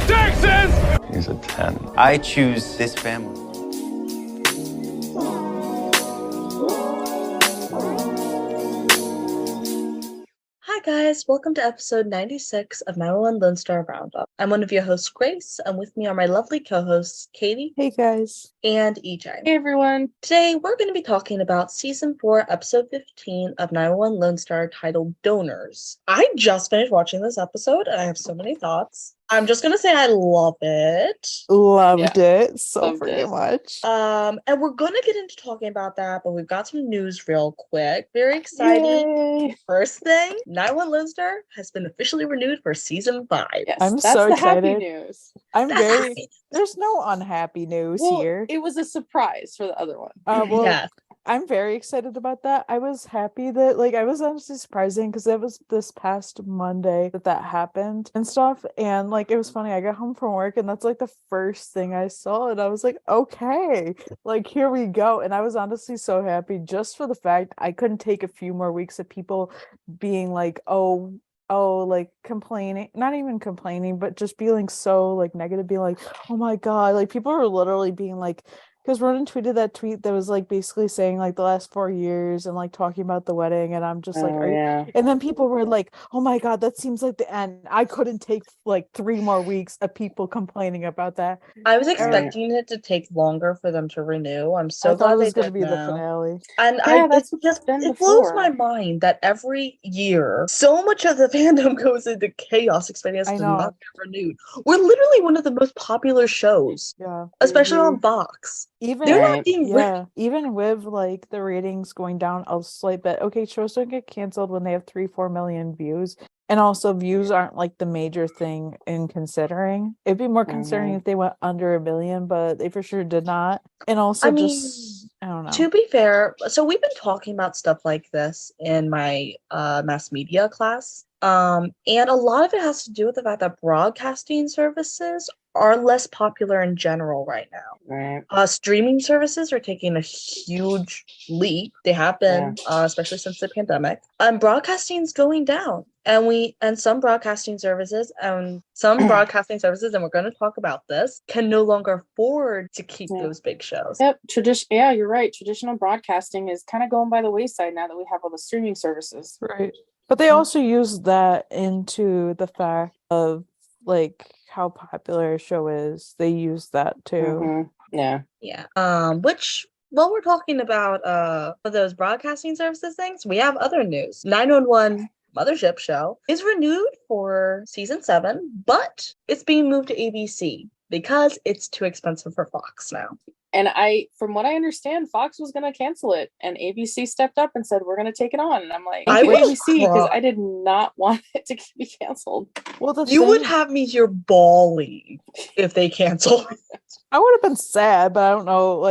Texas! He's a 10. I choose this family. Hi guys, welcome to episode 96 of 911 Lone Star Roundup. I'm one of your hosts, Grace, and with me are my lovely co-hosts, Katie. Hey guys. And EJ. Hey everyone. Today we're going to be talking about season 4, episode 15 of 911 Lone Star titled Donors. I just finished watching this episode and I have so many thoughts. I'm just going to say I love it. Loved it so Loved freaking it. much. And we're going to get into talking about that, but we've got some news real quick. Very exciting. Yay. First thing, 911 Lone Star has been officially renewed for season 5. Yes, I'm that's so the happy excited. news. I'm That's very happy. There's no unhappy news Well, here. it was a surprise for the other one. Well, Yeah. I'm very excited about that. I was happy that I was honestly surprising because it was this past Monday that happened and stuff. And it was funny. I got home from work and that's the first thing I saw. And I was like, okay, here we go. And I was honestly so happy just for the fact I couldn't take a few more weeks of people being complaining, not even complaining, but just feeling so negative, being like, oh my God, people were literally being because Ronan tweeted that tweet that was basically saying the last 4 years and talking about the wedding, and I'm just are you? Yeah. And then people were like, oh my God, that seems like the end. I couldn't take 3 more weeks of people complaining about that. I was expecting it to take longer for them to renew. I'm so I thought glad it was they going to did be the now. finale. And Yeah, that's it what's been it blows before. my mind that every year so much of the fandom goes into chaos expecting us I to know. not get renewed. We're literally one of the most popular shows, Yeah. especially Mhm. on Fox. Even They're Right. not being Yeah, even with the ratings going down a slight bit. Okay, shows don't get canceled when they have 3-4 million views, and also views aren't the major thing in considering. It'd be more concerning if they went under 1 million, but they for sure did not. And also, I mean, I don't know. to be fair, so we've been talking about stuff like this in my mass media class. And a lot of it has to do with the fact that broadcasting services are less popular in general right now. Right. Streaming services are taking a huge leap. They have been, especially since the pandemic. Broadcasting's going down, and some broadcasting services, and we're going to talk about this, can no longer afford to keep those big shows. Yep. Yeah, you're right. Traditional broadcasting is kind of going by the wayside now that we have all the streaming services. Right. But they also use that into the fact of how popular a show is. They use that too. Mhm. Yeah. Which, while we're talking about for those broadcasting services things, we have other news. 911 Mothership Show is renewed for season 7, but it's being moved to ABC because it's too expensive for Fox now. And from what I understand, Fox was going to cancel it, and ABC stepped up and said, we're going to take it on. And I'm like, I thank you, would've ABC, because cried. I did not want it to be canceled. Well, You would have me here bawling if they cancel. I would have been sad, but I don't know.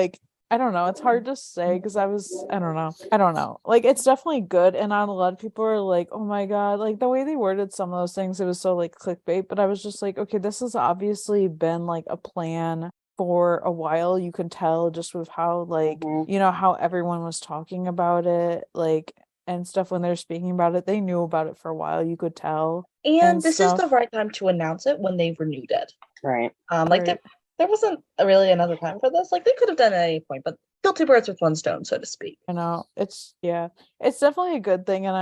I don't know. It's hard to say because I don't know. It's definitely good. And a lot of people are like, oh my God, the way they worded some of those things, it was so clickbait. But I was just like, okay, this has obviously been a plan for a while. You can tell just with how how everyone was talking about it, and stuff when they're speaking about it. They knew about it for a while. You could tell. And this is stuff. the right time to announce it when they renewed it. Right. Right. There wasn't really another time for this. They could have done it at any point, but kill two birds with one stone, so to speak. I know it's definitely a good thing, and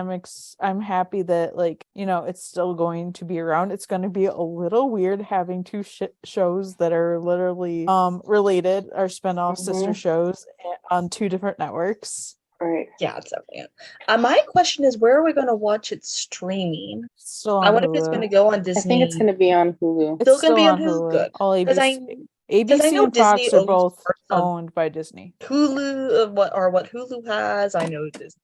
I'm happy that it's still going to be around. It's going to be a little weird having two shows that are literally related or spin-off sister shows on 2 different networks. Right. Yeah, it's definitely it. My question is, where are we going to watch it streaming? Still on I wonder if it's Hulu. going to go on Disney. I think it's going to be on Hulu. It's still gonna be still on Hulu? Good. All Because ABC I know and Fox Disney are owns both parts of owned by Disney. Hulu, what Hulu has, I know Disney.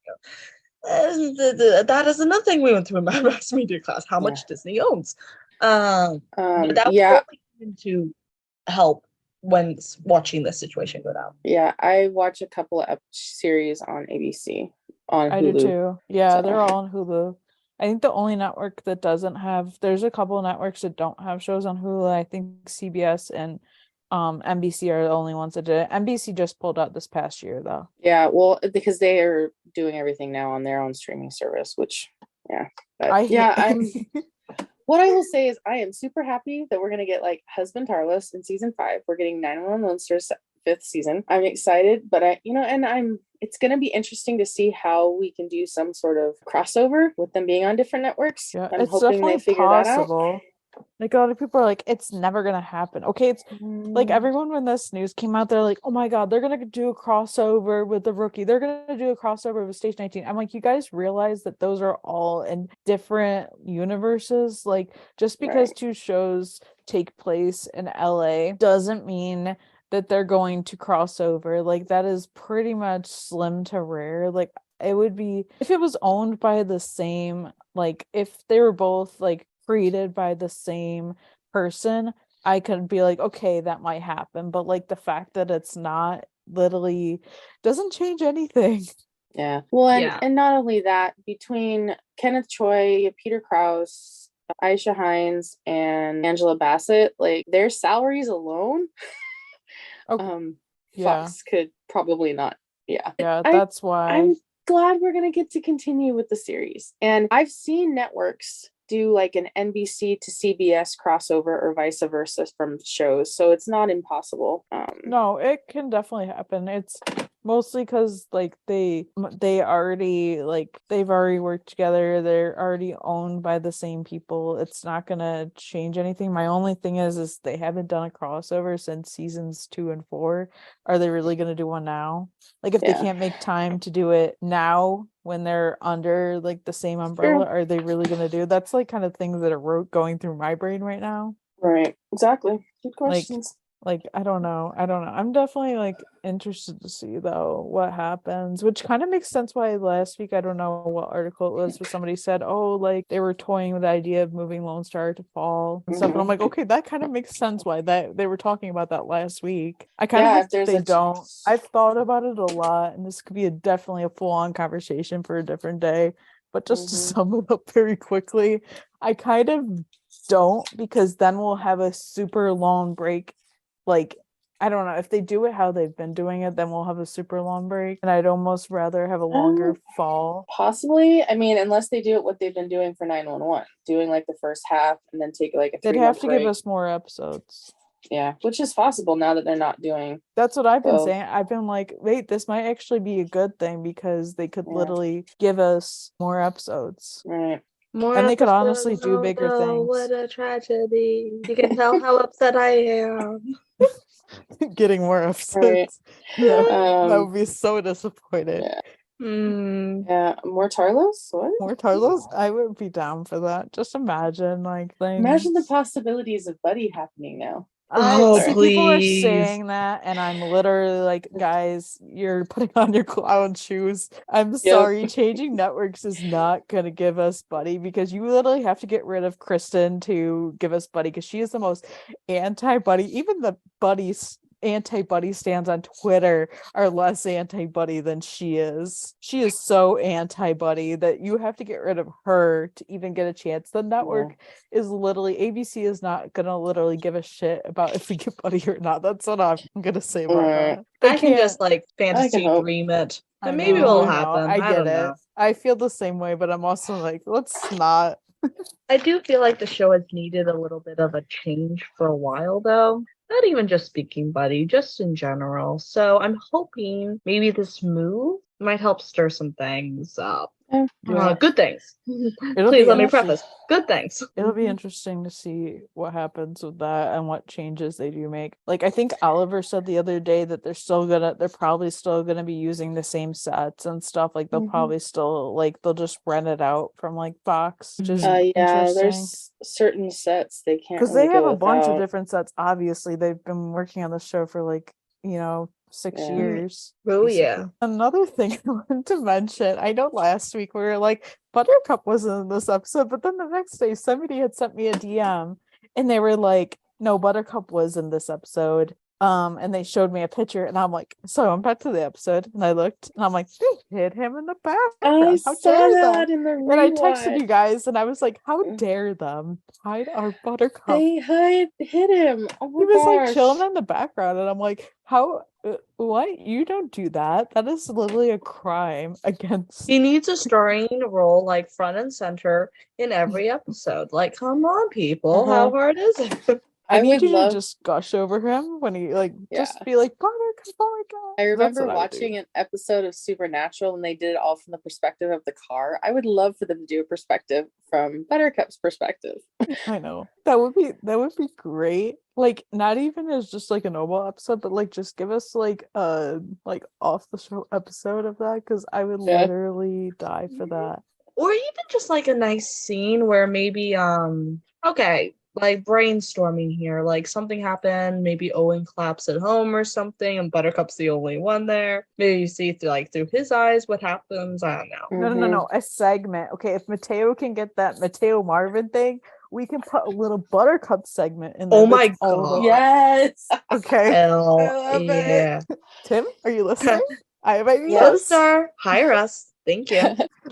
That is another thing we went through in my mass media class, how much Disney owns. But that was only going to help when watching this situation go down. Yeah, I watch a couple of series on ABC. On Hulu. I do too. Yeah, So- they're all on Hulu. I think the only network that doesn't have, there's a couple of networks that don't have shows on Hulu. I think CBS and NBC are the only ones that did it. NBC just pulled out this past year though. Yeah, well, because they are doing everything now on their own streaming service, which but, I'm What I will say is I am super happy that we're going to get like Husband Tarlos in season 5. We're getting 911 Lone Star's 5th season. I'm excited, but it's going to be interesting to see how we can do some sort of crossover with them being on different networks. Yeah, I'm it's hoping definitely they figure that out. possible. Like a lot of people are like, it's never gonna happen. Okay, it's like everyone when this news came out, they're like, oh my god, they're gonna do a crossover with the Rookie. They're gonna do a crossover with Stage 19. I'm like, you guys realize that those are all in different universes? Like, just because Right. 2 shows take place in LA doesn't mean that they're going to cross over. Like, that is pretty much slim to rare. Like, it would be if it was owned by the same, like if they were both like created by the same person, I could be like, okay, that might happen. But like the fact that it's not literally doesn't change anything. Yeah. Well, Yeah. and not only that, between Kenneth Choi, Peter Krause, Aisha Hines, and Angela Bassett, like their salaries alone, Oh, yeah. Fox could probably not. Yeah. Yeah, that's why. I'm glad we're gonna get to continue with the series. And I've seen networks do like an NBC to CBS crossover or vice versa from shows, so it's not impossible. No, it can definitely happen. It's mostly because like they've already worked together. They're already owned by the same people. It's not gonna change anything. My only thing is they haven't done a crossover since seasons 2 and 4. Are they really gonna do one now? Like if they can't make time to do it now when they're under like the same umbrella, are they really gonna do? That's like kind of things that are going through my brain right now. Right. Exactly. Good questions. Like I don't know. I'm definitely like interested to see though what happens, which kind of makes sense why last week, I don't know what article it was, but somebody said, oh, like they were toying with the idea of moving Lone Star to fall and stuff. And I'm like, okay, that kind of makes sense why that they were talking about that last week. I kind of hope they don't. I've thought about it a lot, and this could be definitely a full-on conversation for a different day. But just to sum it up very quickly, I kind of don't, because then we'll have a super long break. Like, I don't know, if they do it how they've been doing it, then we'll have a super long break, and I'd almost rather have a longer fall. Possibly. I mean, unless they do it what they've been doing for 911, doing like the first half and then take like a 3-month break. They'd have to give us more episodes. Yeah, which is possible now that they're not doing. That's what I've been saying. I've been like, wait, this might actually be a good thing, because they could literally give us more episodes. Right. More and they could honestly do bigger things. What a tragedy. You can tell how upset I am. Getting more episodes. Right. Yeah, that would be so disappointed. Yeah. Yeah, more Tarlos? What? More Tarlos? I would be down for that. Just imagine like things. Imagine the possibilities of Buddy happening now. People are saying that, and I'm literally like, guys, you're putting on your clown shoes. I'm sorry, changing networks is not gonna give us Buddy, because you literally have to get rid of Kristen to give us Buddy, because she is the most anti-Buddy. Even the Buddies anti-Buddy stands on Twitter are less anti-Buddy than she is. She is so anti-Buddy that you have to get rid of her to even get a chance. The network is literally, ABC is not gonna literally give a shit about if we get Buddy or not. That's what I'm gonna say about that. I can just like fantasy dream it, and maybe it'll happen. I get it. Know. I feel the same way, but I'm also like, let's not. I do feel like the show has needed a little bit of a change for a while, though. Not even just speaking Buddy, just in general. So I'm hoping maybe this move might help stir some things up. Good things. Please let me preface. Good things. It'll be interesting to see what happens with that and what changes they do make. Like, I think Oliver said the other day that they're probably still gonna be using the same sets and stuff. Like they'll probably still they'll just rent it out from like Fox, which is there's certain sets they can't, because they have a bunch of different sets. Obviously, they've been working on the show for 6 years. Oh yeah. Another thing I wanted to mention, I know last week we were like, Buttercup wasn't in this episode, but then the next day somebody had sent me a DM and they were like, no, Buttercup was in this episode. And they showed me a picture, and I'm like, so I'm back to the episode, and I looked, and I'm like, they hit him in the background. I How saw dare that them? in the And I texted rewatch. you guys, and I was like, how dare them hide our Buttercup? They hit him. Oh He my was like gosh. chilling in the background, and I'm like, how? What? You don't do that. That is literally a crime against. He needs a starring role like front and center in every episode. Like, come on, people. How hard is it? I I need would you love- to just gush over him when he like Yeah. just be like, Buttercup, oh my god. I That's remember what I would do. watching an episode of Supernatural, and they did it all from the perspective of the car. I would love for them to do a perspective from Buttercup's perspective. I know. That would be great. Like not even as just like a normal episode, but like just give us like a like off the show episode of that, because I would Yeah. literally die for that. Or even just like a nice scene where maybe okay, like brainstorming here, like something happened, maybe Owen claps at home or something, and Buttercup's the only one there. Maybe you see through his eyes what happens. I don't know. No. A segment. Okay, if Mateo can get that Mateo Marvin thing, we can put a little Buttercup segment in there. Oh my that's all God. about- Yes. Okay. Hell love it. yeah. Tim, are you listening? I have ideas. Yes. Co-star, hire us. Thank you.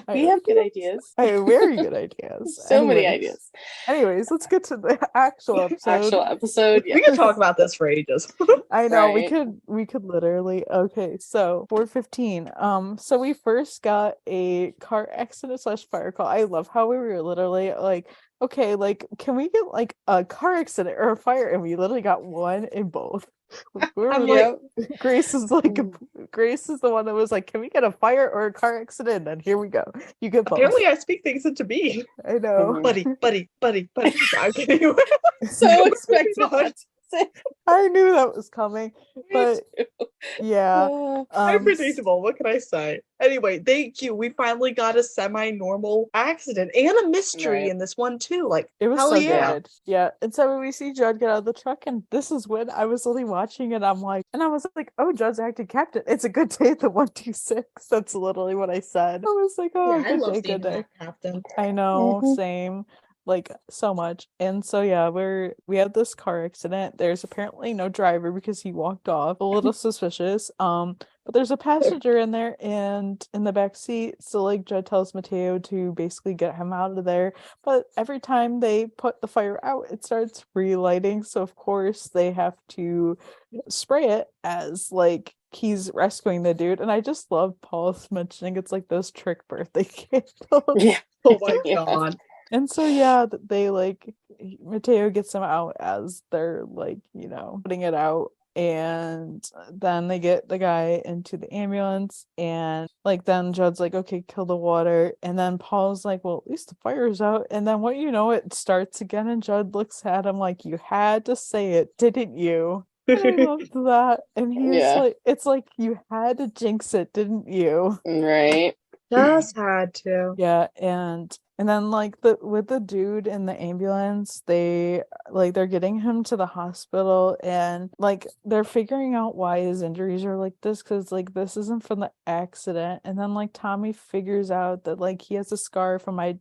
We have good ideas. I have very good ideas. So many Anyways. ideas. Anyways, let's get to the actual episode. Actual episode. We could talk about this for ages. I know Right. we could literally. Okay, so 4:15. So we first got a car accident / fire call. I love how we were literally like, okay, like can we get like a car accident or a fire? And we literally got one in both. We were I'm like, Yep. Grace is like Grace is the one that was like, can we get a fire or a car accident? And here we go. You get both. Apparently, I speak things into being. I know. Mhm. Buddy. I'm kidding. So expected God. that to say. I knew that was coming, but yeah. I'm predictable. What can I say? Anyway, thank you. We finally got a semi-normal accident and a mystery Right. in this one too. Like, It was hell so yeah. good. Yeah. And so when we see Judd get out of the truck, and this is when I was only watching it, I was like, oh, Judd's acting captain. It's a good day at the 126. That's literally what I said. I was like, oh, Yeah, I love good seeing day. that captain. I know, Mhm. same. Like so much. And so yeah, we have this car accident. There's apparently no driver because he walked off. A little suspicious. But there's a passenger in there and in the back seat. So like Judd tells Mateo to basically get him out of there. But every time they put the fire out, it starts relighting. So of course they have to spray it as like he's rescuing the dude. And I just love Paul's mentioning it's like those trick birthday candles. Yeah. Oh my Yeah. God. And so yeah, they like Mateo gets him out as they're like, putting it out, and then they get the guy into the ambulance, and like then Judd's like, okay, kill the water, and then Paul's like, well, at least the fire's out, and then what it starts again, and Judd looks at him like, you had to say it, didn't you? And I loved that, and he's Yeah. like, it's like you had to jinx it, didn't you? Right. Just had to. Yeah, and then like with the dude in the ambulance, they're getting him to the hospital, and like they're figuring out why his injuries are like this, because like this isn't from the accident. And then like Tommy figures out that like he has a scar from a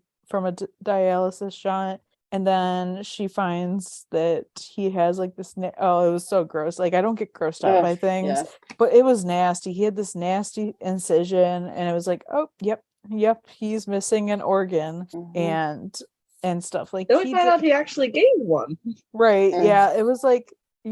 dialysis shot. And then she finds that he has like this. Oh, it was so gross. Like I don't get grossed out Ugh, by things, yeah. but it was nasty. He had this nasty incision, and it was like, oh, yep, he's missing an organ, Mhm. and stuff like. Then we found out he actually gained one. Right? Mm. Yeah, it was like I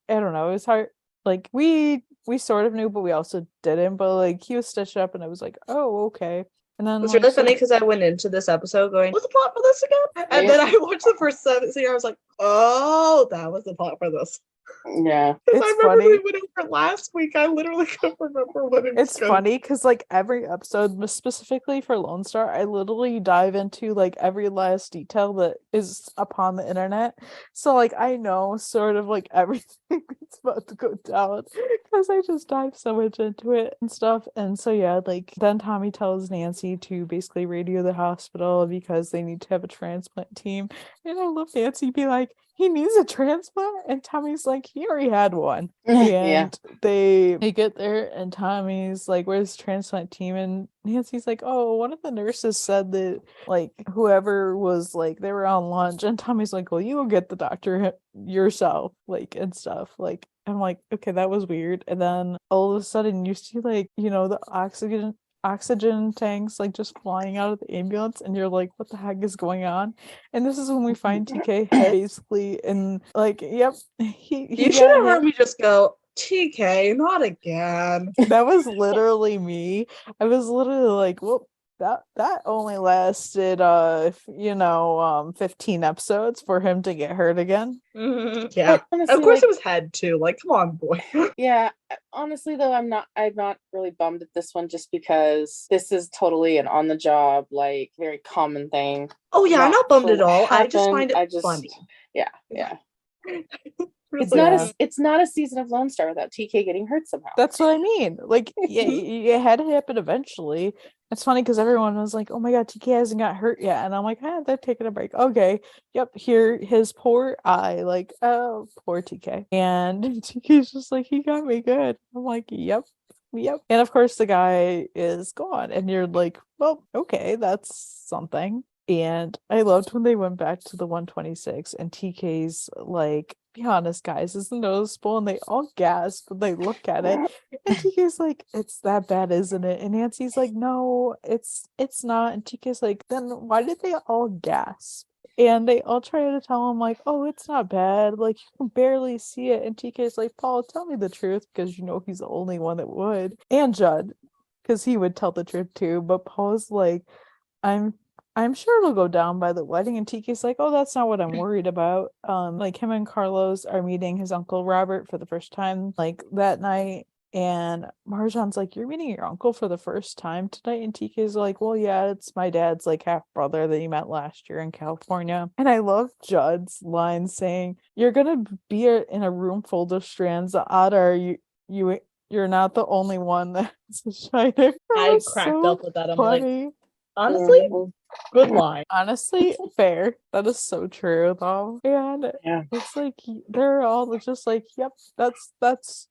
don't know. It was hard. Like we sort of knew, but we also didn't. But like he was stitched up, and it was like, oh, okay. And then It's like, really so- funny because I went into this episode going, what's the plot for this again? And then I watched the first 7 series. I was like, oh, that was the plot for this. Yeah. Because It's I remember funny. we went over last week. I literally couldn't remember what it was. It's funny because like every episode, specifically for Lone Star, I literally dive into like every last detail that is upon the internet. So like I know sort of like everything that's about to go down because I just dive so much into it and stuff. And so yeah, like then Tommy tells Nancy to basically radio the hospital because they need to have a transplant team. And I love Nancy be like, he needs a transplant, and Tommy's like, he already had one. Yeah. And they get there, and Tommy's like, where's the transplant team? And Nancy's like, oh, one of the nurses said that like whoever was like they were on lunch, and Tommy's like, well, you will get the doctor yourself, like, and stuff. Like, I'm like, okay, that was weird. And then all of a sudden you see like, the oxygen tanks like just flying out of the ambulance, and you're like, what the heck is going on? And this is when we find TK head basically, and like, yep, he You should got have hit. heard me just go, TK, not again. That was literally me. I was literally like, well, that only lasted 15 episodes for him to get hurt again. Yeah. Honestly, Of course like, it was head too. Like, come on, boy. yeah, honestly though, I'm not really bummed at this one, just because this is totally an on the job, like, very common thing. Oh yeah, I'm not bummed for at what all. I just happened. find it funny. Yeah. It's Really. it's not a season of Lone Star without TK getting hurt somehow. That's what I mean. Like, yeah, it had to happen eventually. It's funny because everyone was like, oh my god, TK hasn't got hurt yet. And I'm like, they're taking a break. Okay. Yep. Here, his poor eye. Like, oh, poor TK. And TK's just like, he got me good. I'm like, yep. And of course, the guy is gone. And you're like, well, okay, that's something. And I loved when they went back to the 126 and TK's like, be honest, guys, isn't noticeable? And they all gasp and they look at it. And TK's like, it's that bad, isn't it? And Nancy's like, no, it's not. And TK's like, then why did they all gasp? And they all try to tell him like, oh, it's not bad. Like, you can barely see it. And TK's like, Paul, tell me the truth, because he's the only one that would. And Judd, because he would tell the truth too. But Paul's like, I'm sure it'll go down by the wedding. And TK's like, oh, that's not what I'm worried about. Like, him and Carlos are meeting his uncle Robert for the first time, like, that night. And Marjan's like, you're meeting your uncle for the first time tonight? And TK's like, well, yeah, it's my dad's like half brother that he met last year in California. And I love Judd's line saying, you're gonna be in a room full of strands. Otter, you're not the only one that's a shiner. I cracked up with that. I'm funny. like, honestly, good line. Honestly, fair. That is so true, though. And Yeah. it's like they're all just like, yep, that's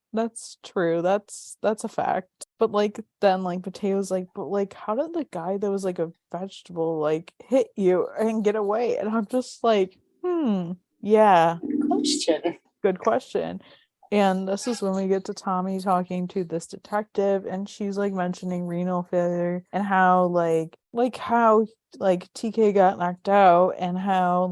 true. That's a fact. But like then like Mateo's like, but like how did the guy that was like a vegetable like hit you and get away? And I'm just like, yeah. Good question. And this is when we get to Tommy talking to this detective, and she's like mentioning renal failure and how how TK got knocked out, and how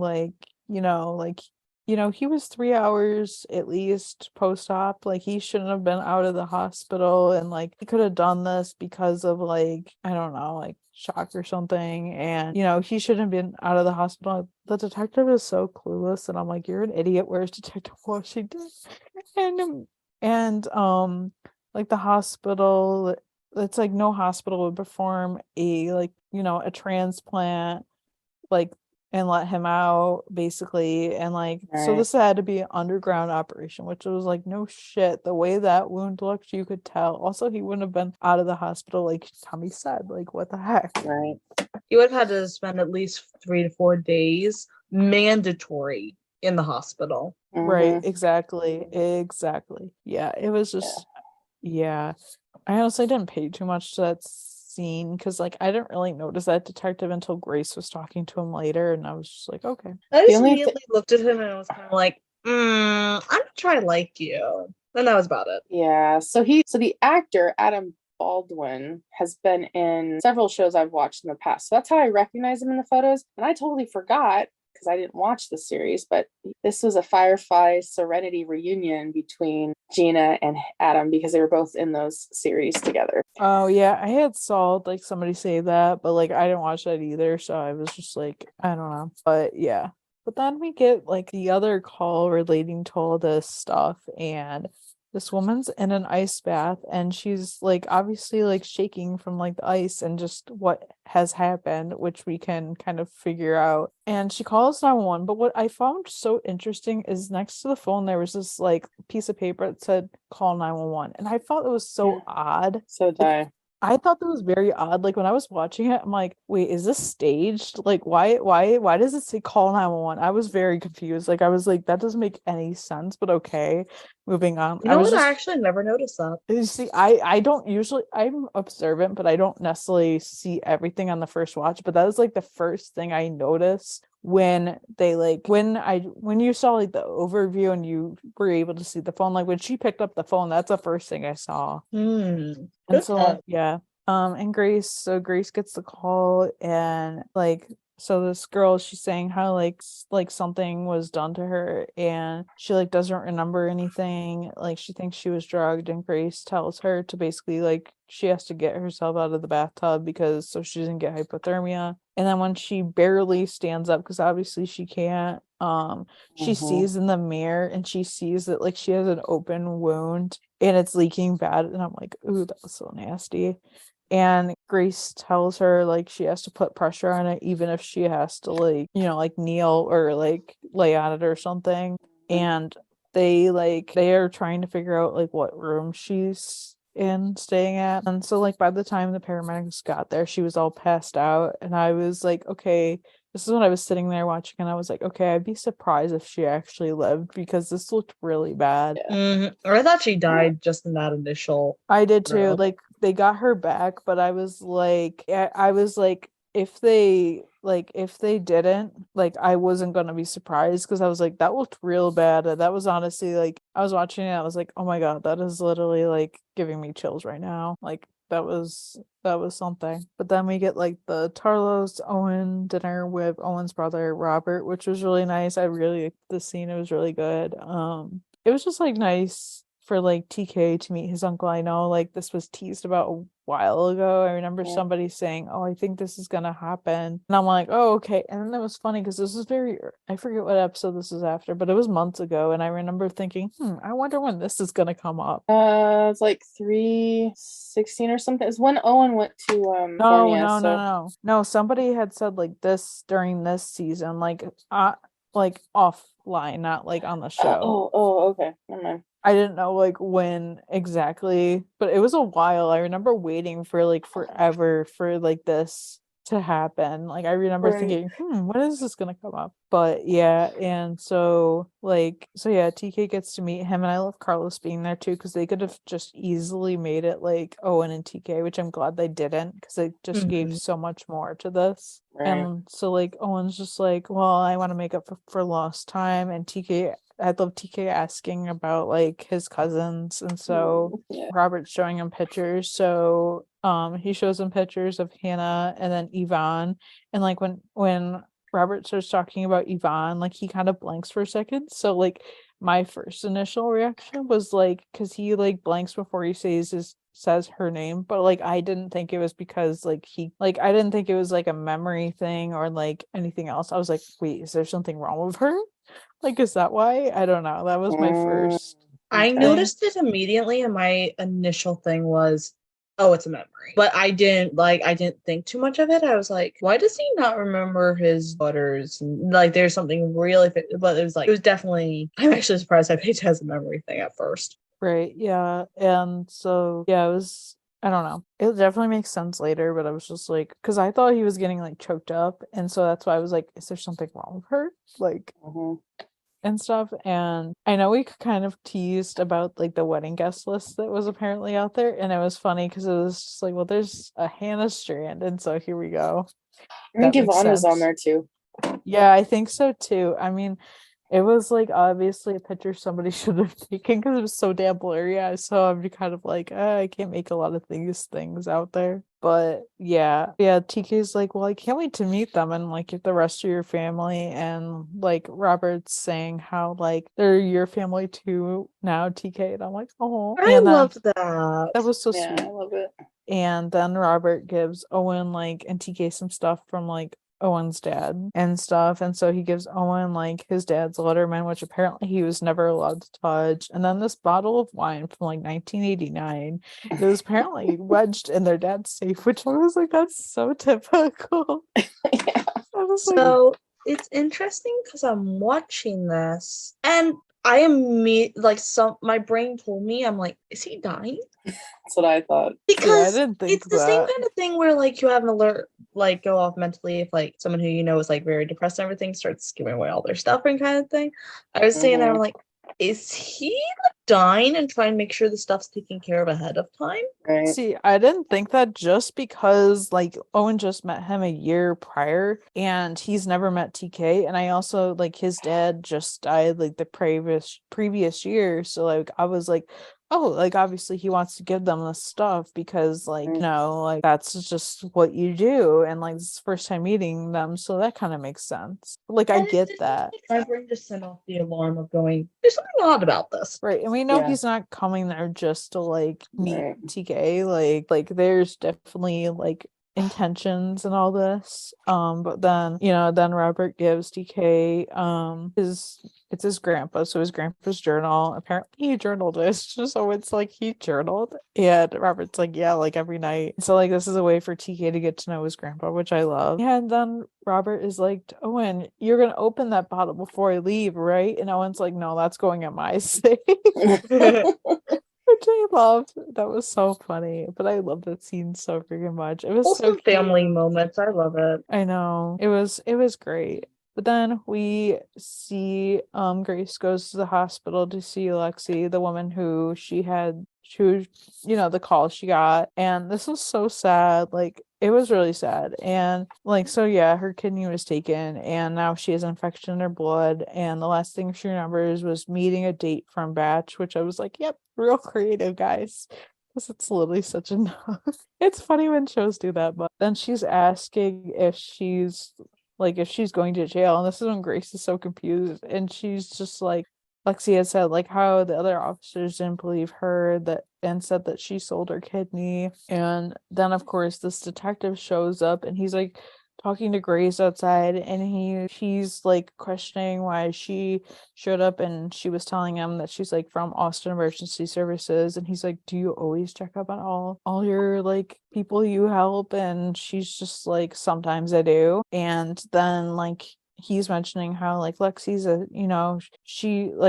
he was 3 hours at least post-op. Like, he shouldn't have been out of the hospital, and like he could have done this because of like, I don't know, like shock or something, and he shouldn't have been out of the hospital. The detective is so clueless, and I'm like, you're an idiot. Where's Detective Washington? And like the hospital, it's like no hospital would perform a transplant like and let him out, basically. And like, so this had to be an underground operation, which was like, no shit, the way that wound looked, you could tell. Also, he wouldn't have been out of the hospital, like Tommy said. Like, what the heck? Right. He would have had to spend at least 3 to 4 days mandatory in the hospital. Right, exactly. Yeah, it was just, yeah. I honestly didn't pay too much to that scene, because like I didn't really notice that detective until Grace was talking to him later, and I was just like, okay. I just immediately looked at him and I was kind of like, I'm not trying to like you. And that was about it. Yeah. So the actor, Adam Baldwin, has been in several shows I've watched in the past. So that's how I recognize him in the photos. And I totally forgot, because I didn't watch the series, but this was a Firefly Serenity reunion between Gina and Adam, because they were both in those series together. Oh yeah, I had saw like somebody say that, but like I didn't watch that either, so I was just like, I don't know. But yeah. But then we get like the other call relating to all this stuff, and this woman's in an ice bath, and she's like obviously like shaking from like the ice and just what has happened, which we can kind of figure out. And she calls 911. But what I found so interesting is next to the phone there was this like piece of paper that said call 911, and I thought it was so odd. So die. I thought that was very odd. Like when I was watching it, I'm like, wait, is this staged? Like why does it say call 911? I was very confused. Like I was like, that doesn't make any sense, but okay. Moving on. You know what? I actually never noticed that. You see, I don't usually, I'm observant, but I don't necessarily see everything on the first watch. But that was like the first thing I noticed when they like when you saw like the overview and you were able to see the phone. Like when she picked up the phone, that's the first thing I saw. And so Okay. yeah. And Grace gets the call, and like so this girl, she's saying how like something was done to her, and she like doesn't remember anything. Like she thinks she was drugged, and Grace tells her to basically like she has to get herself out of the bathtub because so she doesn't get hypothermia. And then when she barely stands up, because obviously she can't, she sees in the mirror and she sees that like she has an open wound and it's leaking bad. And I'm like, ooh, that was so nasty. And Grace tells her like she has to put pressure on it, even if she has to like, like kneel or like lay on it or something. And they are trying to figure out like what room she's in staying at. And so like by the time the paramedics got there, she was all passed out. And I was like, okay, this is when I was sitting there watching, and I was like, okay, I'd be surprised if she actually lived because this looked really bad. I thought she died just in that initial. I did too. row. Like they got her back, but I was like, if they didn't, like I wasn't gonna be surprised because I was like, that looked real bad. And that was honestly like I was watching it, I was like, oh my god, that is literally like giving me chills right now. Like that was something. But then we get like the Tarlos Owen dinner with Owen's brother Robert, which was really nice. I really liked the scene. It was really good. It was just like nice for like TK to meet his uncle. I know like this was teased about a while ago. I remember somebody saying, oh, I think this is gonna happen, and I'm like, oh, okay. And then it was funny because this was I forget what episode this is after, but it was months ago, and I remember thinking, I wonder when this is gonna come up. It's like 316 or something. It's when Owen went to No, somebody had said like this during this season, like offline, not like on the show. Okay, never mind. I didn't know like when exactly, but it was a while. I remember waiting for like forever for like this to happen. Like I remember thinking, when is this gonna come up? But yeah, and so yeah, TK gets to meet him, and I love Carlos being there too because they could have just easily made it like Owen and TK, which I'm glad they didn't because it just gave so much more to this. Right. And so like Owen's just like, well, I want to make up for lost time, and TK. I love TK asking about like his cousins, and so Robert's showing him pictures. So he shows him pictures of Hannah and then Yvonne, and like when Robert starts talking about Yvonne, like he kind of blanks for a second. So like my first initial reaction was like because he like blanks before he says her name, but like I didn't think it was because like I didn't think it was like a memory thing or like anything else. I was like, wait, is there something wrong with her? Like, is that why? I don't know. That was my first. I noticed it immediately, and my initial thing was, oh, it's a memory. But I didn't think too much of it. I was like, why does he not remember his daughters? And, like, there's something really, but it was definitely, I'm actually surprised I picked it as a memory thing at first. Right. Yeah. And so, yeah, it was, I don't know. It definitely makes sense later, but I was just like, because I thought he was getting like choked up. And so that's why I was like, is there something wrong with her? Like, and stuff. And I know we kind of teased about like the wedding guest list that was apparently out there, and it was funny because it was just like, well, there's a Hannah Strand, and so here we go. I think Yvonne was on there too. Yeah, I think so too. I mean, it was like obviously a picture somebody should have taken because it was so damn blurry. So I'm kind of like, I can't make a lot of things out there. But yeah, TK's like, well, I can't wait to meet them and like get the rest of your family. And like Robert's saying how like they're your family too now, TK. And I'm like, oh, I loved that. That was so sweet. I love it. And then Robert gives Owen like and TK some stuff from like Owen's dad and stuff, and so he gives Owen like his dad's Letterman, which apparently he was never allowed to touch, and then this bottle of wine from like 1989 it was apparently wedged in their dad's safe, which I was like, that's so typical. So it's interesting because I'm watching this and I am like my brain told me, I'm like, is he dying? That's what I thought. Because didn't think it's the same that. kind of thing where like you have an alert like go off mentally if like someone who you know is like very depressed and everything starts giving away all their stuff and kind of thing. I was saying that I'm like, is he like dying and trying to make sure the stuff's taken care of ahead of time? Right. See, I didn't think that just because like Owen just met him a year prior and he's never met TK, and I also like his dad just died like the previous year, so like I was like, oh, like obviously he wants to give them the stuff because like like that's just what you do, and like it's the first time meeting them, so that kind of makes sense. Like I And get it that. makes my brain just sent off the alarm of going, there's something odd about this. Right, and we know Yeah. he's not coming there just to like meet Right. TK. Like there's definitely like intentions and all this. But then then Robert gives TK it's his grandpa, so his grandpa's journal. Apparently he journaled it. So it's like he journaled, and Robert's like, yeah, like every night. So like this is a way for TK to get to know his grandpa, which I love. And then Robert is like, Owen, you're gonna open that bottle before I leave, right? And Owen's like, no, that's going at my safe. Which I loved. That was so funny. But I love that scene so freaking much. It was so Also family cute. moments. I love it. I know. It was great. But then we see Grace goes to the hospital to see Lexi, the woman who the call she got. And this was so sad. Like it was really sad. And like so yeah, her kidney was taken and now she has an infection in her blood. And the last thing she remembers was meeting a date from Batch, which I was like, yep, real creative, guys. Because it's literally such a it's funny when shows do that, but then she's asking if she's going to jail, and this is when Grace is so confused, and she's just like, Lexi had said like how the other officers didn't believe her and said that she sold her kidney. And then of course this detective shows up and he's like talking to Grace outside, and she's like questioning why she showed up, and she was telling him that she's like from Austin Emergency Services, and he's like, do you always check up on all your like people you help? And she's just like, sometimes I do. And then like he's mentioning how like Lexi's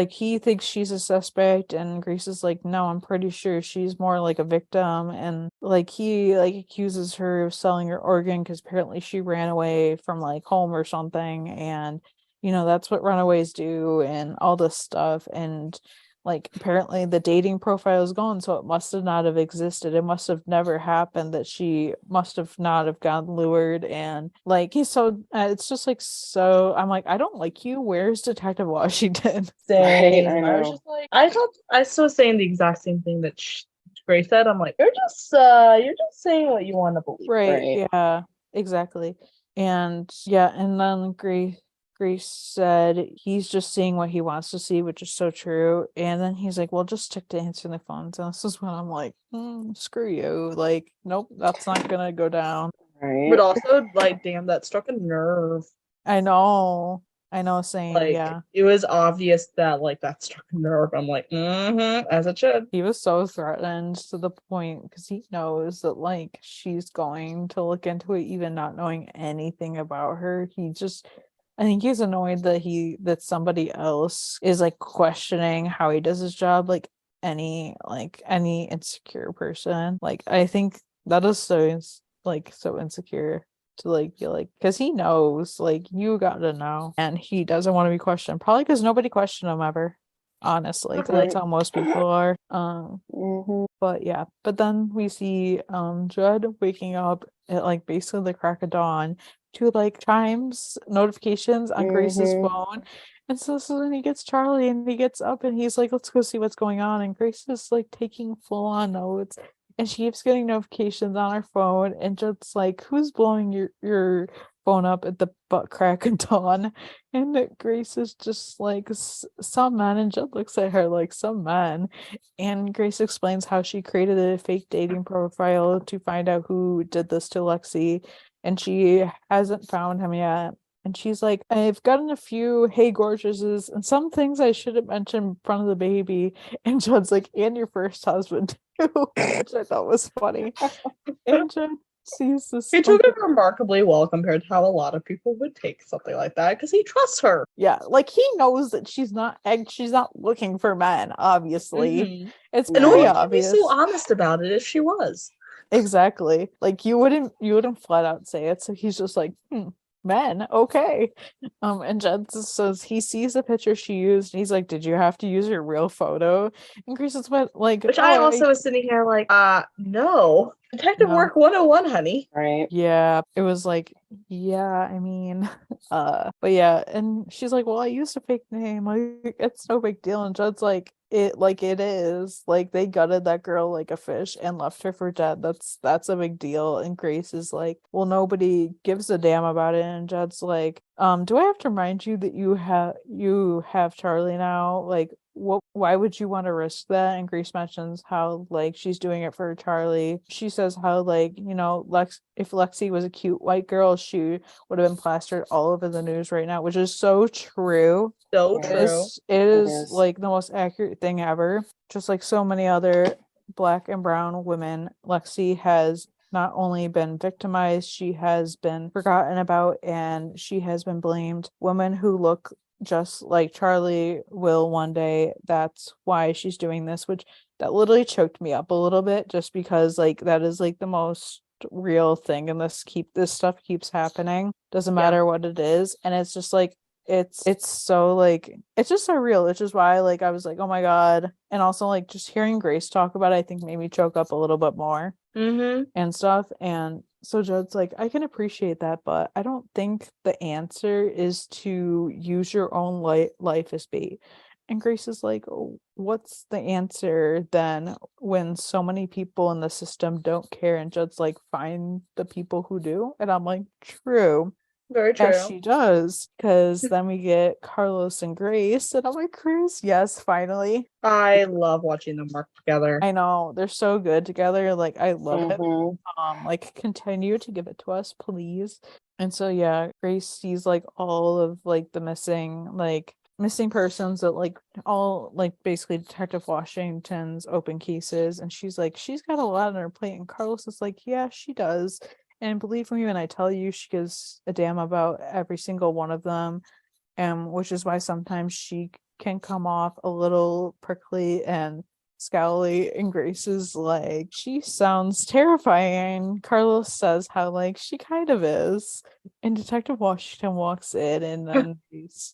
he thinks she's a suspect, and Grace is like, no, I'm pretty sure she's more like a victim. And like he like accuses her of selling her organ because apparently she ran away from like home or something, and that's what runaways do and all this stuff. And like apparently the dating profile is gone, so it must have not have existed. It must have never happened, that she must have not have gotten lured. And like he's so it's just like, so I'm like, I don't like you. Where's Detective Washington? Same. I I was know. just like, I was saying the exact same thing that Grace said. I'm like, you're just saying what you want to believe. Right. Yeah, exactly. And yeah, and then Grace said he's just seeing what he wants to see, which is so true. And then he's like, well, just stick to answering the phones. And this is when I'm like, screw you. Like, nope, that's not gonna go down. Right. But also, like, damn, that struck a nerve. I know, same. Like, Yeah, it was obvious that like that struck a nerve. I'm like, as it should. he was so threatened to the point because he knows that like she's going to look into it, even not knowing anything about her. I think he's annoyed that somebody else is like questioning how he does his job, like any insecure person. Like I think that is so insecure to like be like, because he knows, like, you gotta know, and he doesn't want to be questioned, probably because nobody questioned him ever, honestly, because that's how most people are. But yeah, but then we see Judd waking up at like basically the crack of dawn to like chimes notifications on Grace's phone. And so this is when he gets Charlie, and he gets up and he's like, let's go see what's going on. And Grace is like taking full on notes, and she keeps getting notifications on her phone, and Judd's like, who's blowing your phone up at the butt crack of dawn? And Grace is just like, some men. And Judd looks at her like, some men. And Grace explains how she created a fake dating profile to find out who did this to Lexi, and she hasn't found him yet. And she's like, I've gotten a few hey gorgeouses and some things I shouldn't mention in front of the baby. And Judd's like, and your first husband too, which I thought was funny. And sees this. He took it remarkably well compared to how a lot of people would take something like that because he trusts her. Yeah, like he knows that she's not looking for men, obviously. Mhm. It's And pretty why would you be obvious. so honest about it if she was? Exactly. Like you wouldn't flat out say it. So he's just like, men, okay. And Jed says he sees the picture she used and he's like, did you have to use your real photo? And Chris is like, Which oh, I also was sitting here like, no. Detective No. work 101, honey. Right. Yeah, it was like, yeah, I mean, but yeah, and she's like, well, I used a fake name, like it's no big deal. And Judd's like, it is. Like they gutted that girl like a fish and left her for dead. That's a big deal. And Grace is like, well, nobody gives a damn about it. And Judd's like, do I have to remind you that you have Charlie now? Like, why would you want to risk that? And Grace mentions how like she's doing it for Charlie. She says how like, if Lexi was a cute white girl, she would have been plastered all over the news right now, which is so true. So Yeah. true. It is is. like the most accurate thing ever. Just like so many other Black and brown women, Lexi has not only been victimized, she has been forgotten about and she has been blamed. Women who look just like Charlie will one day. That's why she's doing this, which that literally choked me up a little bit just because like that is like the most real thing and this stuff keeps happening. Doesn't Yeah. matter what it is. And it's just like it's so like it's just so real, which is why like I was like, oh my god. And also like just hearing Grace talk about it, I think made me choke up a little bit more Mm-hmm. and stuff. And so Judd's like, I can appreciate that, but I don't think the answer is to use your own life as bait. And Grace is like, oh, what's the answer then when so many people in the system don't care? And Judd's like, find the people who do. And I'm like, true. Very true. As she does, because then we get Carlos and Grace, and I'm like, Grace, yes, finally. I love watching them work together. I know they're so good together. Like I love it. Mhm. Like continue to give it to us, please. And so yeah, Grace sees like all of like the missing persons that like all like basically Detective Washington's open cases, and she's like, she's got a lot on her plate. And Carlos is like, yeah, she does. And believe me when I tell you, she gives a damn about every single one of them. Which is why sometimes she can come off a little prickly and scowly, and Grace is like, she sounds terrifying. Carlos says how like she kind of is. And Detective Washington walks in and then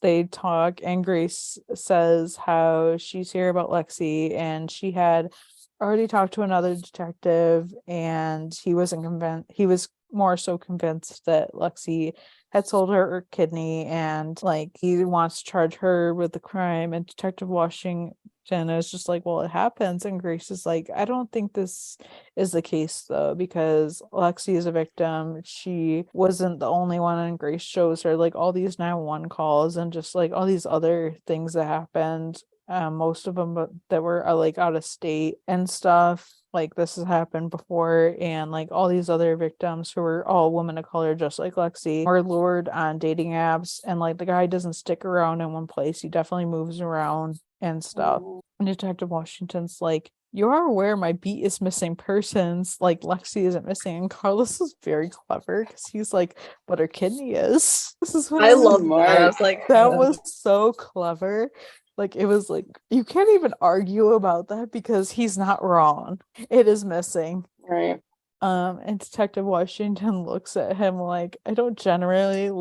they talk, and Grace says how she's here about Lexi and she had already talked to another detective and he wasn't convinced. He was more so convinced that Lexi had sold her kidney and like he wants to charge her with the crime. And Detective Washington is just like, well, it happens. And Grace is like, I don't think this is the case though, because Lexi is a victim. She wasn't the only one, and Grace shows her like all these 911 calls and just like all these other things that happened. Most of them that were like out of state and stuff. Like this has happened before, and like all these other victims who were all women of color just like Lexi were lured on dating apps, and like the guy doesn't stick around in one place. He definitely moves around and stuff. And Detective Washington's like, you are aware my beat is missing persons, like Lexi isn't missing. And Carlos is very clever because he's like, but her kidney is. This is what I was love that. I was like, that was so clever. Like it was like you can't even argue about that because he's not wrong. It is missing. Right. And Detective Washington looks at him like, I don't generally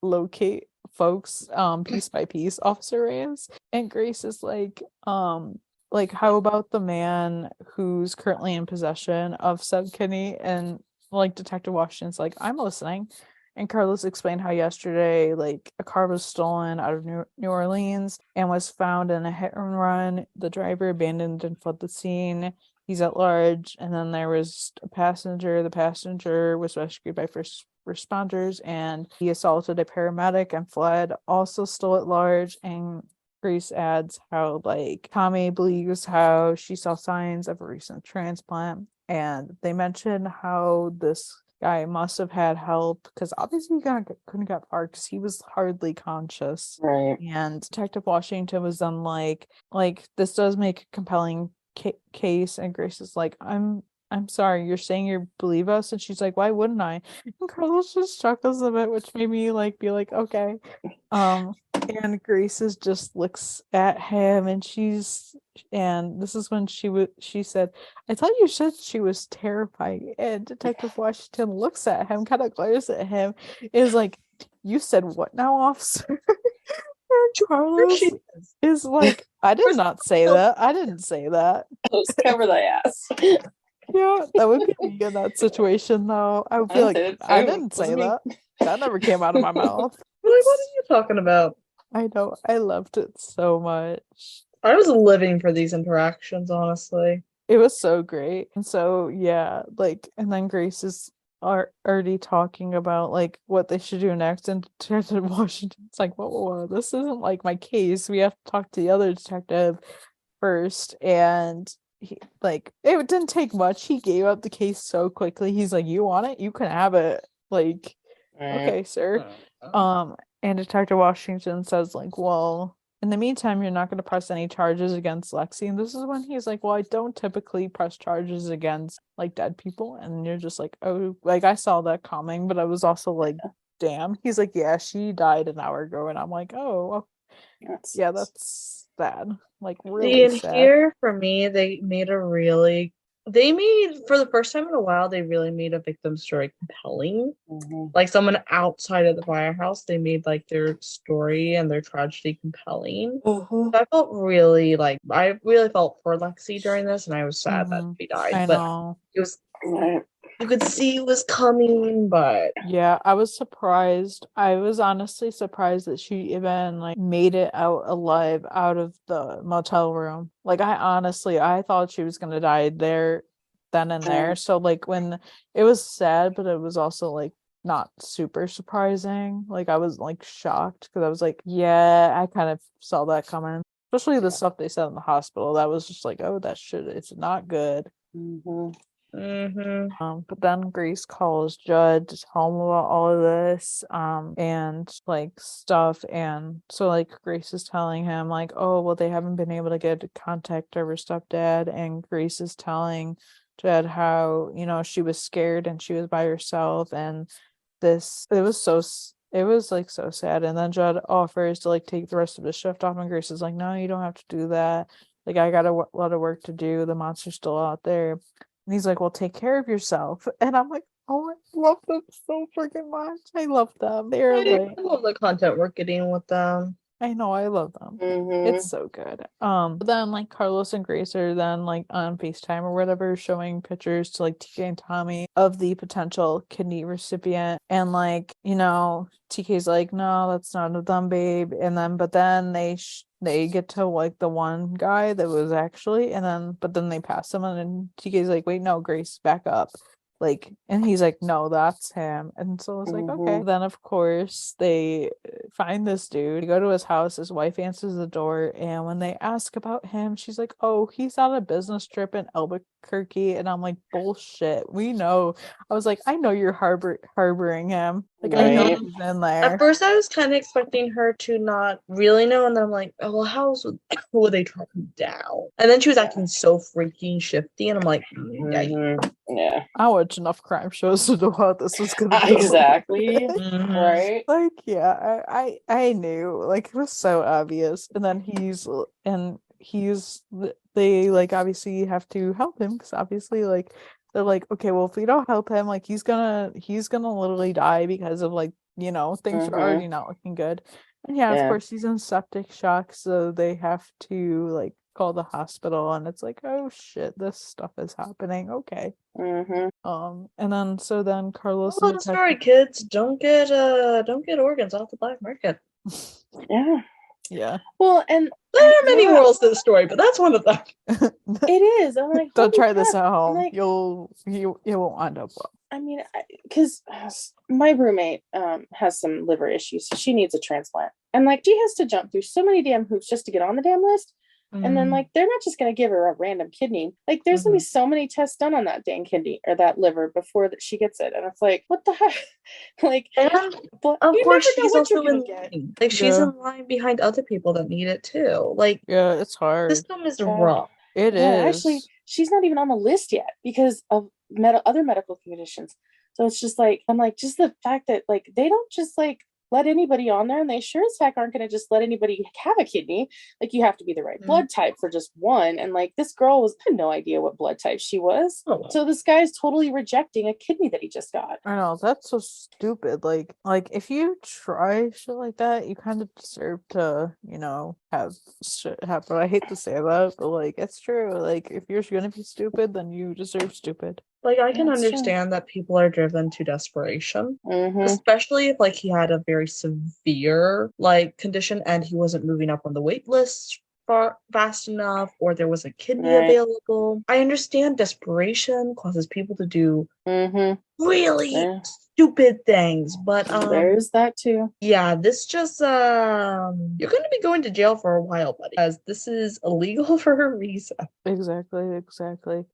locate folks piece by piece, Officer Reyes. And Grace is like how about the man who's currently in possession of said kidney? And like Detective Washington's like, I'm listening. And Carlos explained how yesterday, like, a car was stolen out of New Orleans and was found in a hit and run. The driver abandoned and fled the scene. He's at large. And then there was a passenger. The passenger was rescued by first responders, and he assaulted a paramedic and fled, also still at large. And Grace adds how, like, Tommy believes how she saw signs of a recent transplant. And they mention how this guy must have had help because obviously he couldn't get far because he was hardly conscious. Right. And Detective Washington was then like this does make a compelling case. And Grace is like, I'm I'm sorry, you're saying you believe us? And she's like, why wouldn't I? And Carlos just chuckles a bit, which made me like be like, okay. And Grace just looks at him and this is when she said, I thought you said she was terrifying. And Detective Washington looks at him, kind of glares at him, is like, you said what now, officer? And Carlos She is like, I did not say that. I didn't say that. Let's cover the ass. Yeah, that would be me in that situation though. I would be like, I didn't say that. That never came out of my mouth. like, what are you talking about? I know. I loved it so much. I was living for these interactions, honestly. It was so great. And so yeah, like, and then Grace is already talking about like what they should do next, and Detective Washington's like, whoa, this isn't like my case. We have to talk to the other detective first. And he, like, it didn't take much. He gave up the case so quickly. He's like, you want it? You can have it. Like, okay, sir. And Detective Washington says, like, well, in the meantime, you're not going to press any charges against Lexi. And this is when he's like, well, I don't typically press charges against, like, dead people. And you're just like, oh, like, I saw that coming, but I was also like, damn. He's like, yeah, she died an hour ago. And I'm like, oh, well, yeah, that's sad. Like, really And sad. here, for me, for the first time in a while, they really made a victim story compelling. Like someone outside of the firehouse, they made like their story and their tragedy compelling. So I really felt for Lexi during this, and I was sad that she died. I know. It was, you could see it was coming, but yeah, I was surprised. I was honestly surprised that she even like made it out alive out of the motel room. Like, I thought she was gonna die there, then and there. So like, when it was sad, but it was also like not super surprising. Like, I was like shocked because I was like, yeah, I kind of saw that coming. Especially the stuff they said in the hospital. That was just like, oh, that shit, it's not good. But then Grace calls Judd to tell him about all of this, and like stuff, and so like Grace is telling him like, oh, well, they haven't been able to get to contact her stepdad, and Grace is telling Judd how, you know, she was scared and she was by herself, and it was like so sad. And then Judd offers to like take the rest of his shift off, and Grace is like, no, you don't have to do that. Like, I got a lot of work to do. The monster's still out there. And he's like, well, take care of yourself. And I'm like, oh, I love them so freaking much. I love them. They're like, I love the content we're getting with them. I know, I love them. It's so good. But then like Carlos and Grace are then like on FaceTime or whatever, showing pictures to like TK and Tommy of the potential kidney recipient. And like, you know, TK's like, no, that's not of them, babe. And then, but then they get to like the one guy that was actually, but then they pass him, and then TK's like, wait, no, Grace, back up. Like, and he's like, no, that's him. And so I was like, okay. Then of course they find this dude, go to his house, his wife answers the door, and when they ask about him, she's like, oh, he's on a business trip in Albuquerque. And I'm like, bullshit, we know. I was like, I know you're harboring him. Like, I know he's in there. At first I was kind of expecting her to not really know, and then I'm like, oh, well, how would they track him down? And then she was acting so freaking shifty, and I'm like, yeah, I watch enough crime shows to know how this was gonna go. Exactly. Right. Like, yeah, I knew, like, it was so obvious. And then they like obviously have to help him, because obviously like they're like, okay, well, if we don't help him, like he's gonna literally die because of like, you know, things are already not looking good. And yeah, of course he's in septic shock, so they have to like call the hospital, and it's like, oh shit, this stuff is happening. Okay. And then Carlos well, the story, kids, don't get organs off the black market. Yeah. Well, and there are many worlds to the story, but that's one of them. It is. I'm like, don't try this at home. Like, you won't end up well. I mean, because my roommate has some liver issues, so she needs a transplant, and like she has to jump through so many damn hoops just to get on the damn list. And then like they're not just gonna give her a random kidney. Like there's gonna be so many tests done on that dang kidney or that liver before that she gets it, and it's like, what the heck? Like, but of course she's also in line. Like she's in line behind other people that need it too. Like, yeah, it's hard. The system is rough. It Yeah, actually, is. she's not even on the list yet because of other medical conditions. So it's just like, I'm like, just the fact that like they don't just like let anybody on there, and they sure as heck aren't going to just let anybody have a kidney. Like, you have to be the right blood type for just one. And like, this girl had no idea what blood type she was. Oh, well. So this guy's totally rejecting a kidney that he just got. I know, that's so stupid. Like if you try shit like that, you kind of deserve to, have shit happen. I hate to say that, but like it's true. Like if you're gonna be stupid, then you deserve stupid. Like, I can That's true. understand that people are driven to desperation, Mm-hmm. especially if like he had a very severe like condition and he wasn't moving up on the wait list fast enough, or there was a kidney Right. available. I understand desperation causes people to do Mm-hmm. really Yeah. stupid things, but There's that too. yeah, this just you're gonna be going to jail for a while, buddy, because this is illegal for a reason. Exactly.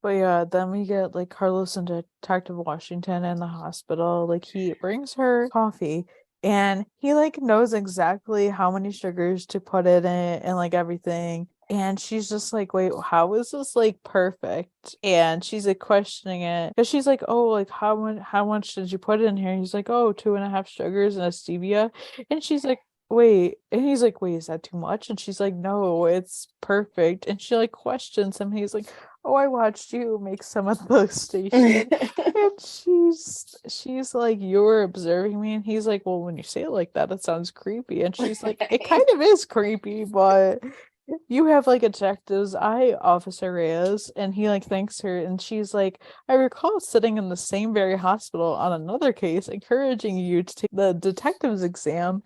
But yeah, then we get like Carlos and Detective Washington in the hospital. Like he brings her coffee and he like knows exactly how many sugars to put in it and like everything. And she's just like, wait, how is this like perfect? And she's like questioning it because she's like, oh, like how much did you put in here? He's like, oh, 2.5 sugars and a stevia. And she's like, wait, and he's like, wait, is that too much? And she's like, no, it's perfect. And she like questions him. He's like, oh, I watched you make some at the station. And she's like, you're observing me. And he's like, well, when you say it like that, it sounds creepy. And she's like, it kind of is creepy, but you have like a detective's eye, Officer Reyes. And he like thanks her, and she's like, I recall sitting in the same very hospital on another case, encouraging you to take the detective's exam.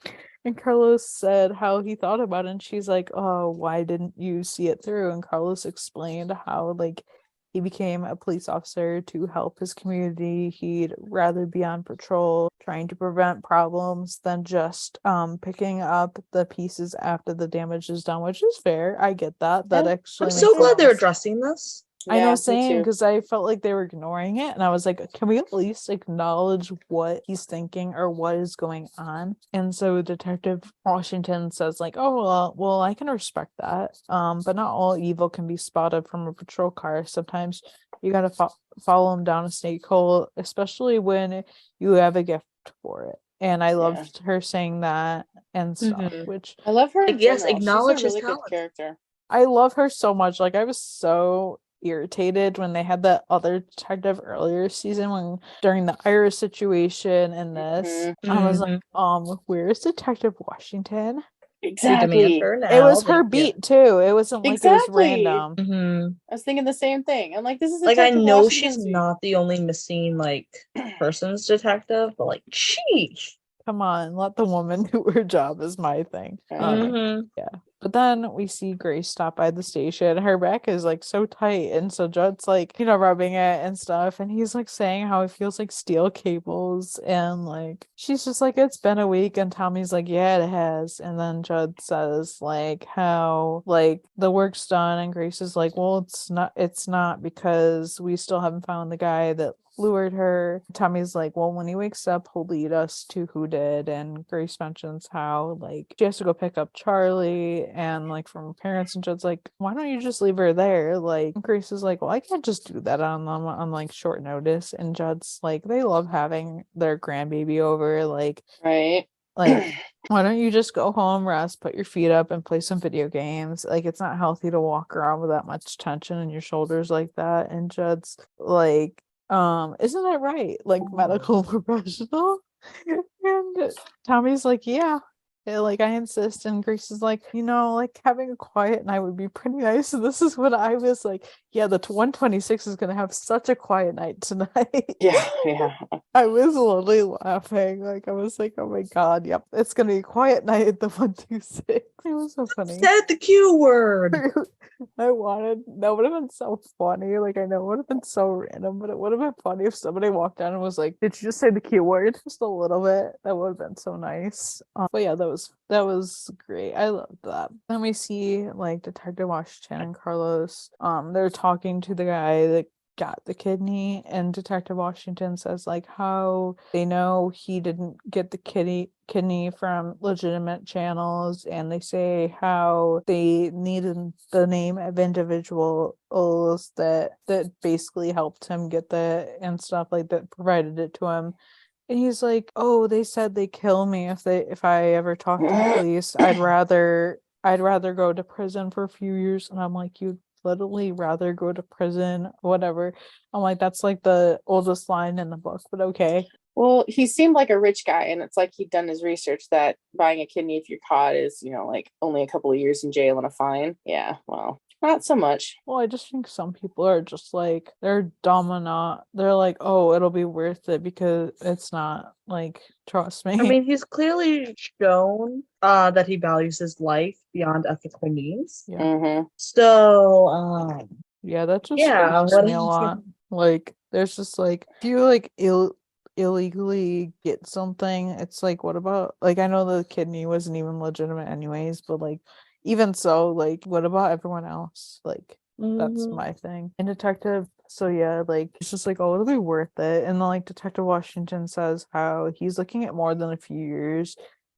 And Carlos said how he thought about it, and she's like, oh, why didn't you see it through? And Carlos explained how like he became a police officer to help his community. He'd rather be on patrol trying to prevent problems than just picking up the pieces after the damage is done, which is fair. I get that. That Yeah. actually I'm makes so glad they're sense. addressing this. I know, Yeah, me same, too. because I felt like they were ignoring it, and I was like, can we at least acknowledge what he's thinking or what is going on? And so Detective Washington says like, oh, well, I can respect that, but not all evil can be spotted from a patrol car. Sometimes you gotta follow him down a snake hole, especially when you have a gift for it. And I loved her saying that and stuff, Mhm. which I love her in Like, yes, general. acknowledge She's a his really good talent. character. I love her so much. Like I was so irritated when they had that other detective earlier season when during the Iris situation and this. I was like, where's Detective Washington? We demand Exactly. her now. It was her Thank you. beat too. It wasn't like it was Exactly. random. Mhm. I was thinking the same thing. I'm like, this is Like, I Detective know Washington's she's beat. not the only missing like person's detective, but like, sheesh. Come on, let the woman do her job is my thing. Mhm. Yeah. But then we see Grace stop by the station. Her back is like so tight. And so Judd's like, rubbing it and stuff. And he's like saying how it feels like steel cables. And like, she's just like, it's been a week. And Tommy's like, yeah, it has. And then Judd says like how like the work's done. And Grace is like, well, it's not because we still haven't found the guy that lured her. Tommy's like, well, when he wakes up, he'll lead us to who did. And Grace mentions how like she has to go pick up Charlie and like from her parents, and Judd's like, why don't you just leave her there? Like Grace is like, well, I can't just do that on them on like short notice. And Judd's like, they love having their grandbaby over, like Right. why don't you just go home, rest, put your feet up, and play some video games? Like, it's not healthy to walk around with that much tension in your shoulders like that. And Judd's like, isn't that right? Like, medical professional? And Tommy's like, yeah. Like, I insist. And Grace is like, like having a quiet night would be pretty nice. And this is what I was like, yeah, the 126 is going to have such a quiet night tonight. Yeah. I was literally laughing. Like, I was like, oh my God, yep, it's going to be a quiet night at the 126. It was so funny. Said the Q word. That would have been so funny. Like, I know it would have been so random, but it would have been funny if somebody walked down and was like, did you just say the Q word? Just a little bit. That would have been so nice. But yeah, that was great. I loved that. Then we see like Detective Washington and Carlos. They're talking to the guy that got the kidney, and Detective Washington says like how they know he didn't get the kidney from legitimate channels, and they say how they needed the name of individuals that basically helped him get the and stuff like that, provided it to him. And he's like, oh, they said they kill me if I ever talk to the police. I'd rather go to prison for a few years. And I'm like, you'd literally rather go to prison, whatever. I'm like, that's like the oldest line in the book, but okay. Well, he seemed like a rich guy, and it's like he'd done his research that buying a kidney if you're caught is, like only a couple of years in jail and a fine. Yeah, well, not so much. Well, I just think some people are just like, they're dumb enough. They're like, oh, it'll be worth it because it's not. Like, trust me. I mean, he's clearly shown that he values his life beyond ethical means. Yeah. Mm-hmm. So, yeah, that just yeah, bothers what me a lot. Like, there's just like, if you like illegally get something, it's like, what about, like, I know the kidney wasn't even legitimate anyways, but like, even so, like, what about everyone else? Like, that's my thing. And Detective, so yeah, like, it's just like, oh, it'll be worth it. And then like Detective Washington says how he's looking at more than a few years.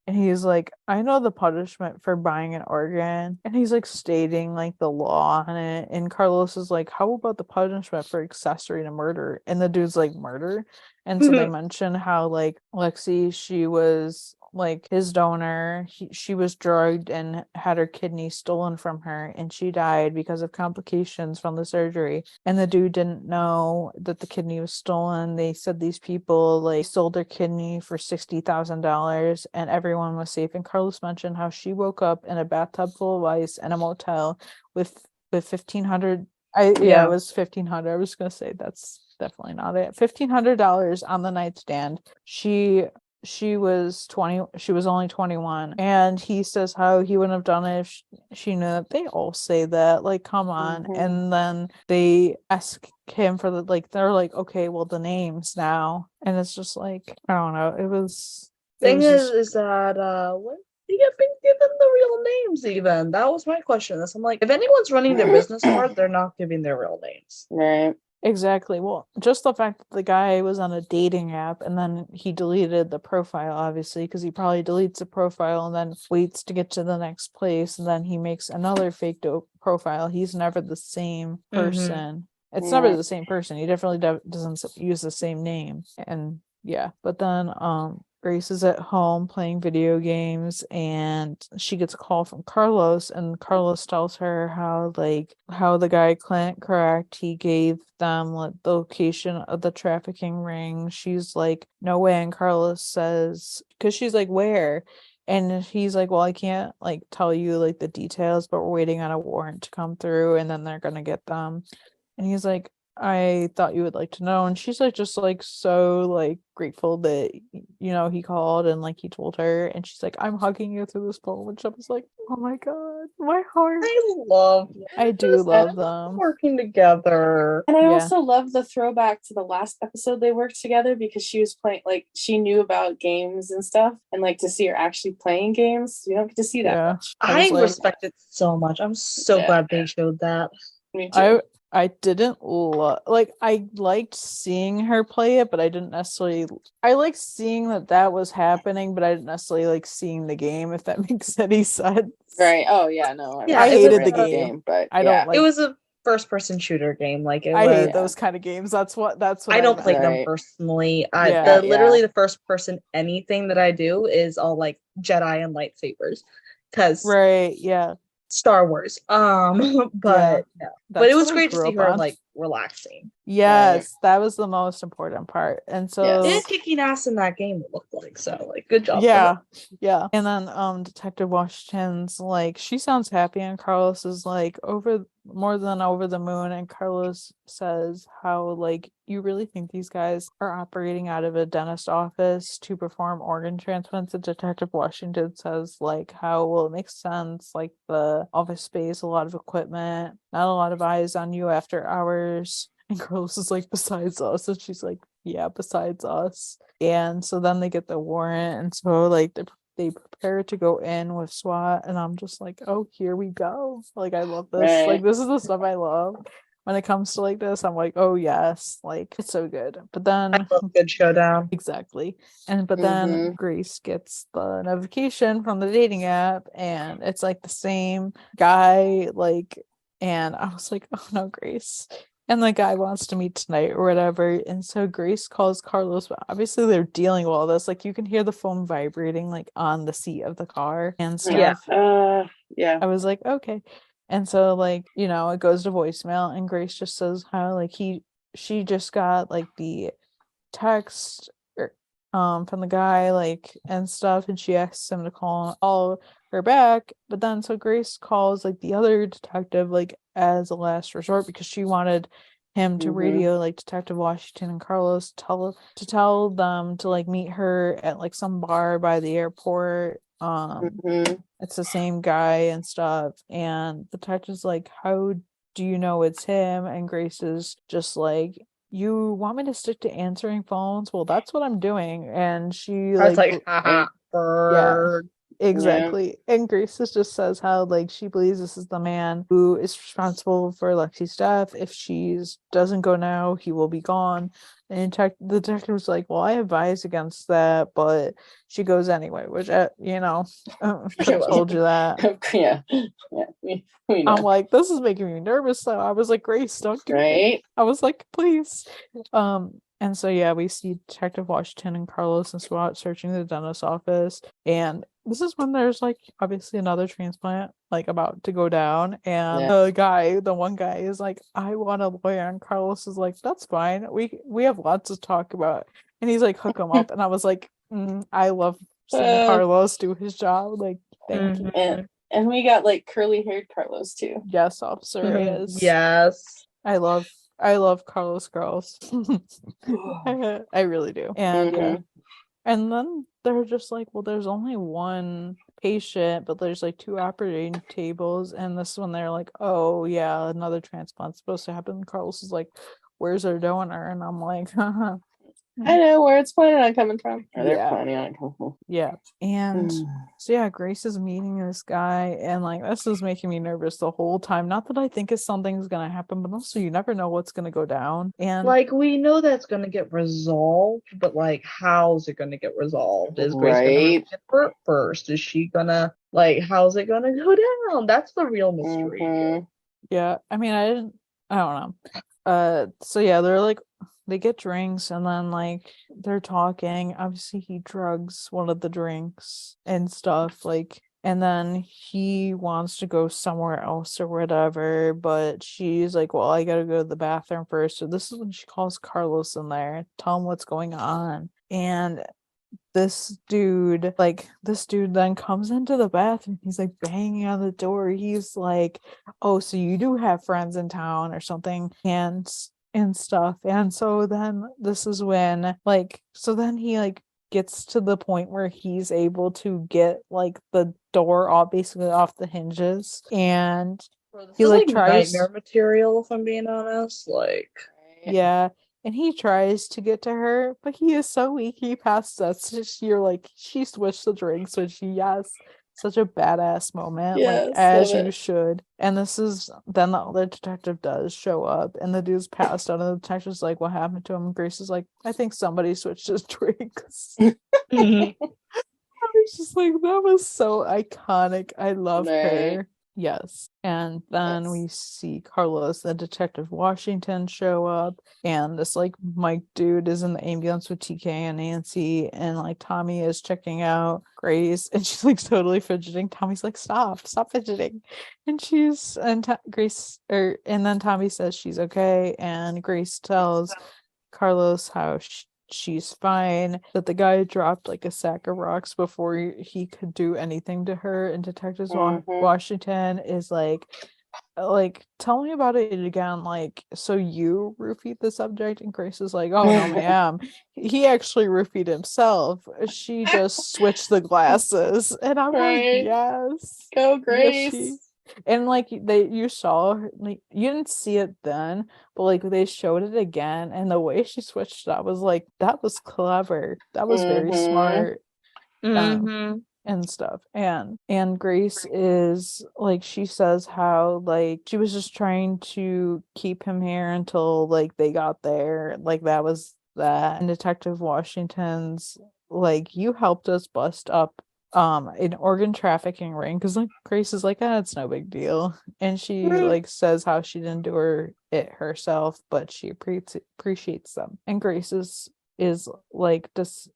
And he's like, I know the punishment for buying an organ. And he's like stating like the law on it. And Carlos is like, how about the punishment for accessory to murder? And the dude's like, murder? And so they mention how like Lexi, she was like his donor. She was drugged and had her kidney stolen from her, and she died because of complications from the surgery. And the dude didn't know that the kidney was stolen. They said these people like sold their kidney for $60,000 and everyone was safe. And Carlos mentioned how she woke up in a bathtub full of ice in a motel with 1,500. It was 1,500. I was gonna say that's definitely not it. $1,500 on the nightstand. She was 20. She was only 21, and he says how he wouldn't have done it if she knew that. They all say that, like, come on. And then they ask him for the, like, they're like, okay, well, the names now. And it's just like, I don't know. Is that when he have been given the real names? Even that was my question. I'm like, if anyone's running their business card, they're not giving their real names. Right. Exactly. Well, just the fact that the guy was on a dating app and then he deleted the profile, obviously, because he probably deletes the profile and then waits to get to the next place, and then he makes another fake profile. He's never the same person. It's never the same person. He definitely doesn't use the same name. And yeah, but then Grace is at home playing video games, and she gets a call from Carlos, and Carlos tells her how the guy Clint, correct, he gave them like the location of the trafficking ring. She's like, no way. And Carlos says, because she's like, where? And he's like, well, I can't like tell you like the details, but we're waiting on a warrant to come through and then they're gonna get them. And he's like, I thought you would like to know. And she's like, just like so like grateful that he called and like he told her. And she's like, I'm hugging you through this phone. Which I was like, oh my god, my heart. I do love them working together. And I also love the throwback to the last episode they worked together, because she was playing, like, she knew about games and stuff, and like to see her actually playing games, you don't get to see that much. I respect it so much. I'm so glad they showed that. Me too. I didn't like, I liked seeing her play it, but I didn't necessarily, I liked seeing that was happening, but I didn't necessarily like seeing the game, if that makes any sense. Right. Oh yeah, no. I hated the game, but I don't like, it was a first-person shooter game. Like, I hate those kind of games. That's what I don't play them personally. Literally the first person anything that I do is all like Jedi and lightsabers, because Star Wars. But it was great to see her like relaxing. Yes, that was the most important part. And so and kicking ass in that game, it looked like. So like, good job. Yeah. And then Detective Washington's like, she sounds happy, and Carlos is like more than over the moon. And Carlos says how like, you really think these guys are operating out of a dentist office to perform organ transplants? And Detective Washington says like, how, well, it makes sense, like the office space, a lot of equipment, not a lot of eyes on you after hours. And Carlos is like, besides us. And she's like, yeah, besides us. And so then they get the warrant, and so like they prepare to go in with SWAT, and I'm just like, oh, here we go. Like, I love this. Like, this is the stuff I love. when it comes to like this, I'm like, oh yes, like it's so good. But then I love good showdown. exactly. But then Grace gets the notification from the dating app and it's like the same guy, like, and I was like, oh no, Grace. And the guy wants to meet tonight or whatever. And so Grace calls Carlos, but obviously they're dealing with all this. Like you can hear the phone vibrating like on the seat of the car and stuff. Yeah. I was like, okay. And so like, you know, it goes to voicemail and Grace just says how like she just got like the text from the guy like and stuff, and she asks him to call her back. But then so Grace calls like the other detective like as a last resort because she wanted him to radio like Detective Washington and Carlos tell them to like meet her at like some bar by the airport. It's the same guy and stuff, and the detective's like, how do you know it's him? And Grace is just like, you want me to stick to answering phones? Well, that's what I'm doing. And she I was like, like, haha, yeah, bird. exactly. And Grace just says how like she believes this is the man who is responsible for Lexi's death. If she doesn't go now, he will be gone. And the detective was like, well, I advise against that, but she goes anyway, which you know, could have told you that. Yeah, we know. I'm like, this is making me nervous. So I was like, Grace, don't do it. I was like, please. And so yeah, we see Detective Washington and Carlos and SWAT searching the dentist's office, and this is when there's like obviously another transplant like about to go down, and the one guy is like, I want a lawyer, and Carlos is like, that's fine, we have lots to talk about, and he's like, hook him up. And I was like, I love seeing Carlos do his job, like thank you. And we got like curly haired Carlos too. Yes, Officer Reyes. Yes. I love Carlos girls. I really do. And yeah. And then they're just like, well, there's only one patient, but there's like 2 operating tables. And this one they're like, oh yeah, another transplant's supposed to happen. And Carlos is like, where's our donor? And I'm like, I know where it's planning on coming from. Or they're planning on it coming from. Yeah. And so yeah, Grace is meeting this guy, and like this is making me nervous the whole time. Not that I think something's gonna happen, but also you never know what's gonna go down. And like we know that's gonna get resolved, but like how's it gonna get resolved? Is Grace gonna get hurt first? Is she gonna like how's it gonna go down? That's the real mystery. Yeah, I mean I don't know. So yeah, they're like they get drinks and then like they're talking. Obviously he drugs one of the drinks and stuff, like, and then he wants to go somewhere else or whatever, but she's like, well, I gotta go to the bathroom first. So this is when she calls Carlos in there, tell him what's going on. And this dude then comes into the bathroom. He's like banging on the door. He's like, oh, so you do have friends in town or something, and stuff. And so then this is when then he like gets to the point where he's able to get like the door basically off the hinges, and he like tries nightmare material, if I'm being honest. Like, yeah. And he tries to get to her, but he is so weak. He passes us. You're like, she switched the drinks, which such a badass moment, yes, like as you should. And this is then the other detective does show up, and the dude's passed out, and the detective's like, what happened to him? And Grace is like, I think somebody switched his drinks. I was just like, that was so iconic. I love her. Yes. And then we see Carlos, the Detective Washington, show up, and this like Mike dude is in the ambulance with TK and Nancy, and like Tommy is checking out Grace, and she's like totally fidgeting. Tommy's like, stop fidgeting. And and then Tommy says she's okay, and Grace tells Carlos how she's fine, that the guy dropped like a sack of rocks before he could do anything to her. And Detective Washington is like, tell me about it again, like, so you roofied the subject? And Grace is like, oh no ma'am, he actually roofied himself, she just switched the glasses. And I'm like, yes, go Grace. Yes, and like you saw her, like you didn't see it then, but like they showed it again, and the way she switched up was like, that was clever, that was very smart. and stuff. And Grace is like, she says how like she was just trying to keep him here until like they got there, like that was that. And Detective Washington's like, you helped us bust up an organ trafficking ring, because like Grace is like, ah, it's no big deal, and she like says how she didn't do it herself, but she appreciates them. And Grace is like, does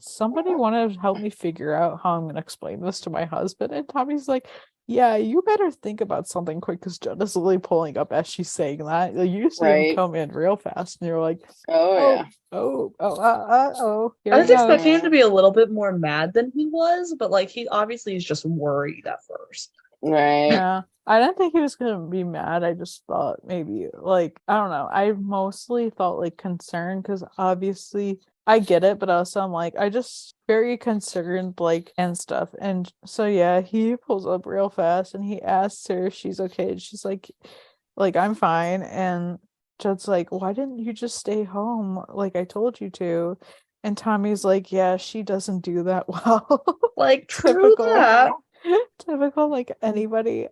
somebody want to help me figure out how I'm gonna explain this to my husband? And Tommy's like, yeah, you better think about something quick, because Jen is literally pulling up as she's saying that. Like, you see him come in real fast, and you're like, Oh, here I we was go. expecting him to be a little bit more mad than he was, but like he obviously is just worried at first. right. Yeah, I didn't think he was gonna be mad. I just thought maybe like, I don't know. I mostly thought like concerned, because obviously I get it, but also I'm like, I just very concerned, like, and stuff. And so yeah, he pulls up real fast and he asks her if she's okay. And she's like, I'm fine. And Judd's like, why didn't you just stay home? Like I told you to. And Tommy's like, yeah, she doesn't do that well. Like true that. Typical, like anybody.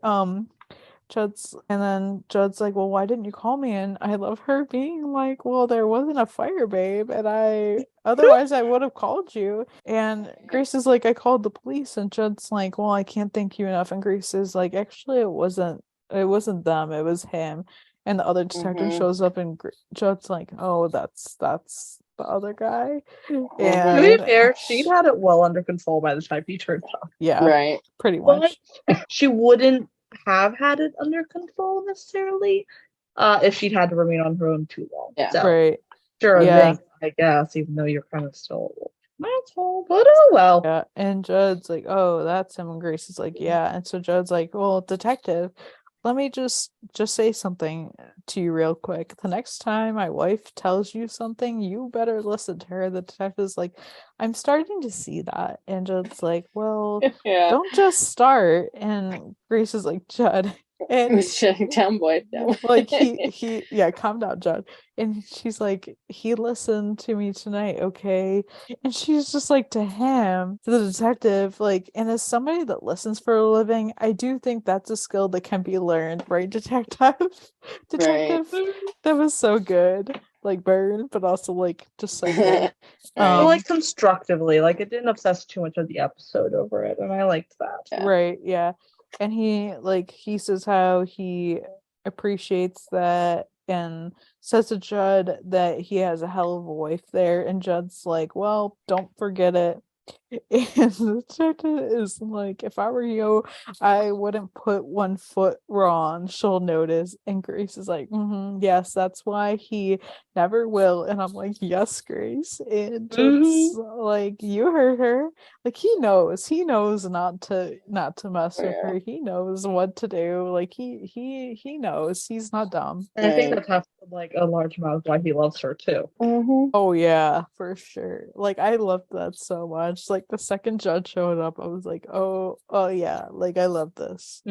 Judd's like, well, why didn't you call me? And I love her being like, well, there wasn't a fire, babe, and otherwise I would have called you. And Grace is like, I called the police. And Judd's like, well, I can't thank you enough. And Grace is like, actually, it wasn't them, it was him. And the other detective shows up, and Judd's like, oh, that's the other guy. To be And fair, she'd had it well under control by the time he turned up. yeah, Right. pretty much. But she wouldn't have had it under control necessarily if she'd had to remain on her own too long. Yeah. So, Right. sure, Yeah. thanks, I guess, even though you're kind of still an asshole, but oh well. Yeah, and Judd's like, oh, that's him. And Grace is like, yeah. And so Judd's like, well, detective, let me just say something to you real quick. The next time my wife tells you something, you better listen to her. The detective's like, I'm starting to see that. And Judd's like, well, Yeah. don't just start. And Grace is like, Judd. And Down, boy. Down. like he yeah, calm down, Judd. And she's like, he listened to me tonight, okay? And she's just like, to him, to the detective, like, and as somebody that listens for a living, I do think that's a skill that can be learned, right, detective? Detective, that was so good. Like burn, but also like just so good. But like constructively, like it didn't obsess too much of the episode over it, and I liked that. Yeah. Right, yeah. And he says how he appreciates that, and says to Judd that he has a hell of a wife there, and Judd's like, well, don't forget it. And the detective is like, if I were you, I wouldn't put one foot wrong. She'll notice. And Grace is like, yes, that's why he never will. And I'm like, yes, Grace. And just like, you heard her. Like he knows not to mess with her. He knows what to do. Like he knows. He's not dumb. And I think that's like a large amount of why he loves her too. Oh yeah, for sure. Like I loved that so much. Like the second Judd showed up, I was like, oh yeah, like I love this.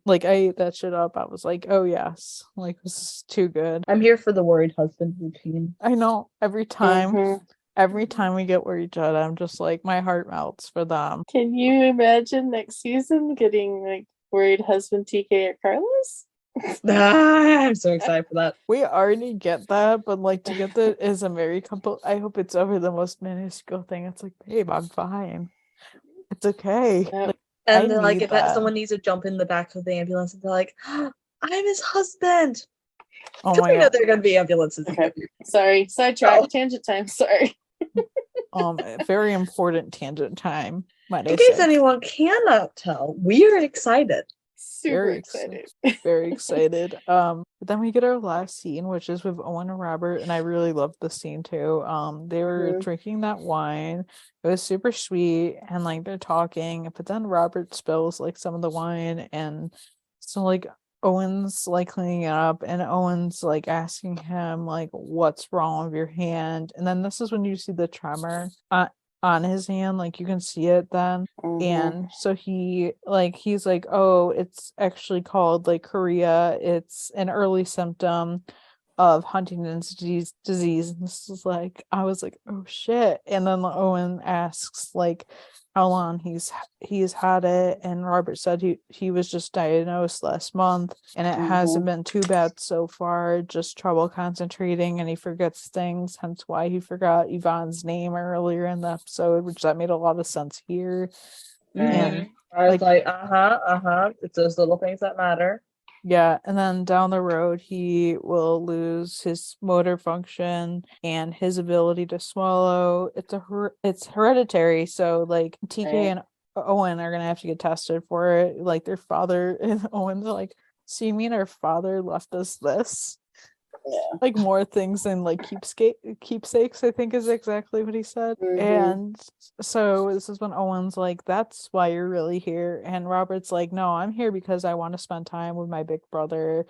Like I ate that shit up. I was like, oh yes, like this is too good. I'm here for the worried husband routine. I know every time we get worried Judd, I'm just like, my heart melts for them. Can you imagine next season getting like worried husband TK or Carlos? I'm so excited for that. We already get that, but like to get that as a married couple, I hope it's over the most minuscule thing. It's like, babe, I'm fine. It's okay. Yep. Like, And then, like, if someone needs to jump in the back of the ambulance and be like, I'm his husband. Oh Because my we know god. there are going to be ambulances. Okay. Sorry, sidetrack, tangent time. Sorry. Very important tangent time. In case anyone cannot tell, we are excited. Super excited. Very excited. But then we get our last scene, which is with Owen and Robert, and I really loved the scene too. They were drinking that wine. It was super sweet, and like they're talking, but then Robert spills like some of the wine, and so like Owen's like cleaning it up, and Owen's like asking him like, what's wrong with your hand? And then this is when you see the tremor on his hand, like you can see it then. And so he's like, oh, it's actually called like chorea. It's an early symptom of Huntington's disease. And this is like, I was like, oh shit. And then Owen asks like how long he's had it, and Robert said he was just diagnosed last month, and it hasn't been too bad so far, just trouble concentrating, and he forgets things, hence why he forgot Yvonne's name earlier in the episode, which that made a lot of sense here. And I was like, it's those little things that matter. yeah, and then down the road, he will lose his motor function and his ability to swallow. It's hereditary, so like TK and Owen are gonna have to get tested for it. Like their father and Owen's like, so you mean our father left us this? Yeah. Like more things than like keepsakes, I think is exactly what he said. And so this is when Owen's like, that's why you're really here, and Robert's like, no, I'm here because I want to spend time with my big brother,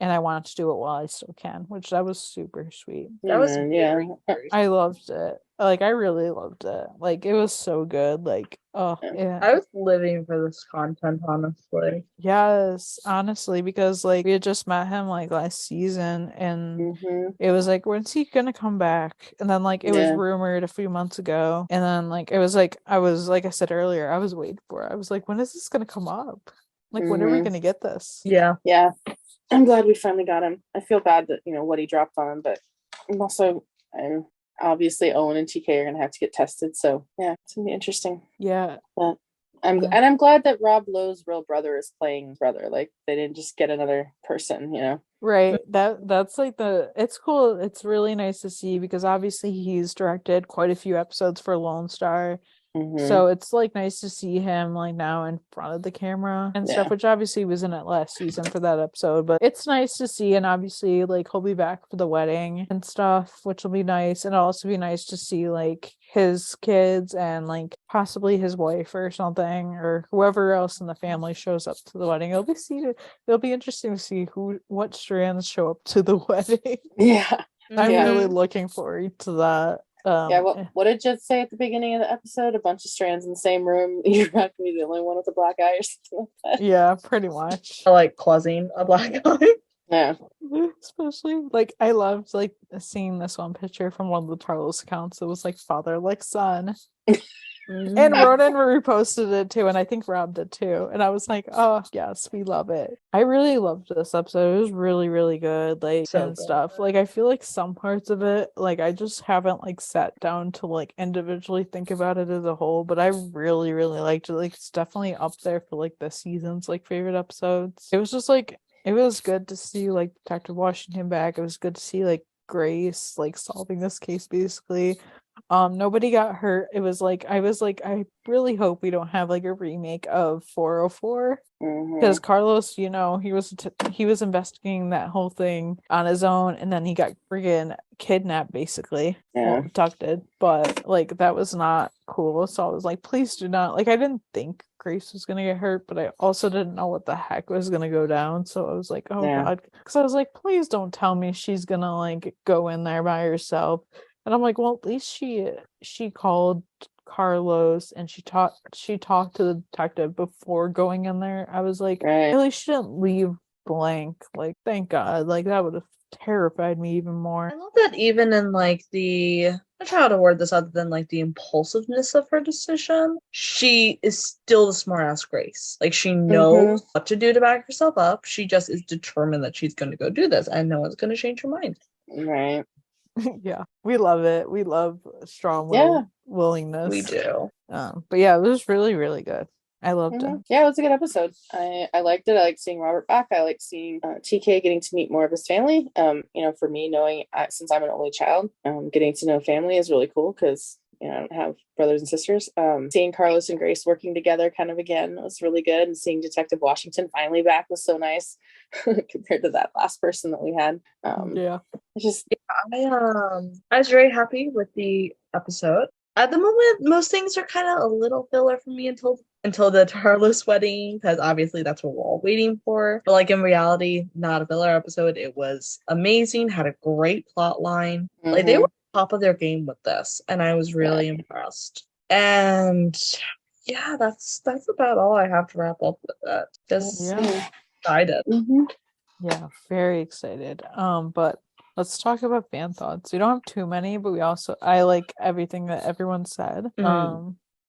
and I want to do it while I still can, which that was super sweet. That was yeah. I loved it. Like I really loved it. Like it was so good. Like yeah. I was living for this content, honestly. Yes, honestly, because like we had just met him like last season, and it was like, when's he gonna come back? And then like it was rumored a few months ago, and then like it was like I said earlier, I was waiting for it. I was like, when is this gonna come up? Like when are we gonna get this? Yeah. I'm glad we finally got him. I feel bad that what he dropped on him, but I'm also obviously Owen and TK are gonna have to get tested, so yeah, it's gonna be interesting. Yeah. But I'm glad that Rob Lowe's real brother is playing brother. Like they didn't just get another person, Right. That's like it's cool. It's really nice to see, because obviously he's directed quite a few episodes for Lone Star. So it's like nice to see him like now in front of the camera and stuff, which obviously was in it last season for that episode, but it's nice to see. And obviously like he'll be back for the wedding and stuff, which will be nice. And it'll also be nice to see like his kids and like possibly his wife or something, or whoever else in the family shows up to the wedding. It'll be interesting to see what strands show up to the wedding. I'm really looking forward to that. What did Jet say at the beginning of the episode? A bunch of strands in the same room. You're not gonna be the only one with a black eye or something like that. Yeah, pretty much. I like causing a black eye. Yeah. Especially like I loved like seeing this one picture from one of the Tarlos accounts. It was like father like son. And Ronan reposted it too, and I think Rob did too. And I was like, oh yes, we love it. I really loved this episode. It was really, really good. Like stuff. Like I feel like some parts of it, like I just haven't like sat down to like individually think about it as a whole. But I really, really liked it. Like it's definitely up there for like this season's like favorite episodes. It was just like it was good to see like Detective Washington back. It was good to see like Grace like solving this case basically. Nobody got hurt. It was like I I really hope we don't have like a remake of 404, because Carlos, he was investigating that whole thing on his own, and then he got friggin' kidnapped basically, abducted. But like that was not cool. So I was like, please do not. Like I didn't think Grace was gonna get hurt, but I also didn't know what the heck was gonna go down. So I was like, oh god, because I was like, please don't tell me she's gonna like go in there by herself. And I'm like, well, at least she called Carlos and she talked to the detective before going in there. I was like, at least she didn't leave blank. Like, thank God. Like that would have terrified me even more. I love that even in like I try to word this other than like the impulsiveness of her decision, she is still the smart ass Grace. Like she knows what to do to back herself up. She just is determined that she's going to go do this, and no one's going to change her mind. Right. Yeah, we love it. We love strong willingness. We do. But yeah, it was really, really good. I loved it. Yeah, it was a good episode. I liked it. I liked seeing Robert back. I liked seeing TK getting to meet more of his family. For me, knowing since I'm an only child, getting to know family is really cool because I don't have brothers and sisters. Seeing Carlos and Grace working together kind of again was really good, and seeing Detective Washington finally back was so nice compared to that last person that we had. It's just I was very happy with the episode. At the moment, most things are kind of a little filler for me until the Tarlos wedding, because obviously that's what we're all waiting for. But like in reality, not a filler episode. It was amazing, had a great plot line. Like they were top of their game with this, and I was really impressed. And yeah, that's about all I have to wrap up with that. Just excited. Yeah, very excited. But let's talk about fan thoughts. We don't have too many, but I like everything that everyone said.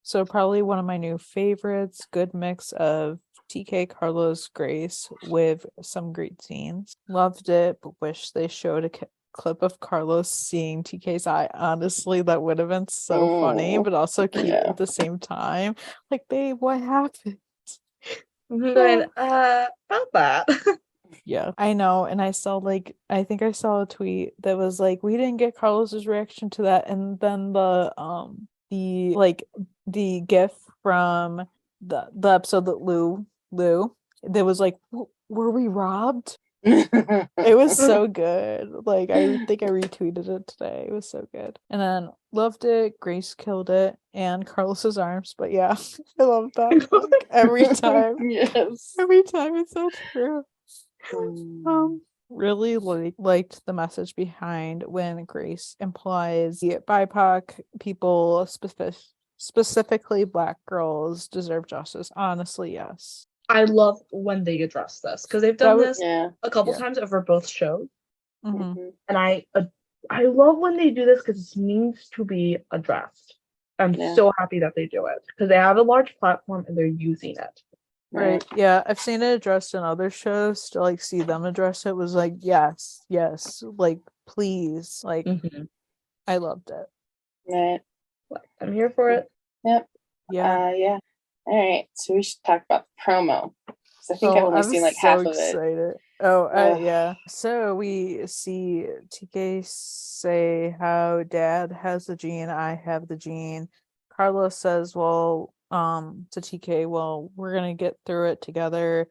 So probably one of my new favorites, good mix of TK, Carlos, Grace with some great scenes. Loved it, but wish they showed a clip of Carlos seeing TK's eye. Honestly, that would have been so funny, but also cute at the same time. Like, babe, what happened? Going, about that. Yeah, I know. And I saw I think I saw a tweet that was like, we didn't get Carlos's reaction to that, and then the gif from the episode that Lou that was like, were we robbed? It was so good. Like, I think I retweeted it today. It was so good. And then loved it. Grace killed it, and Carlos's arms. But yeah, I love that. Like, every time. Yes. Every time, it's so true. Really liked the message behind when Grace implies the BIPOC people, specifically Black girls, deserve justice. Honestly, yes. I love when they address this because they've done this a couple Yeah. times over both shows, Mm-hmm. and I love when they do this because it needs to be addressed. I'm so happy that they do it because they have a large platform and they're using it. Right. Yeah, I've seen it addressed in other shows. To like see them address it was like, yes, like please, like I loved it. Right. I'm here for it. Yep. Yeah. Yeah. All right. So we should talk about the promo. I think I've only seen like half of it. Yeah. So we see TK say how Dad has the gene, I have the gene. Carlos says, well, to TK, well, we're gonna get through it together.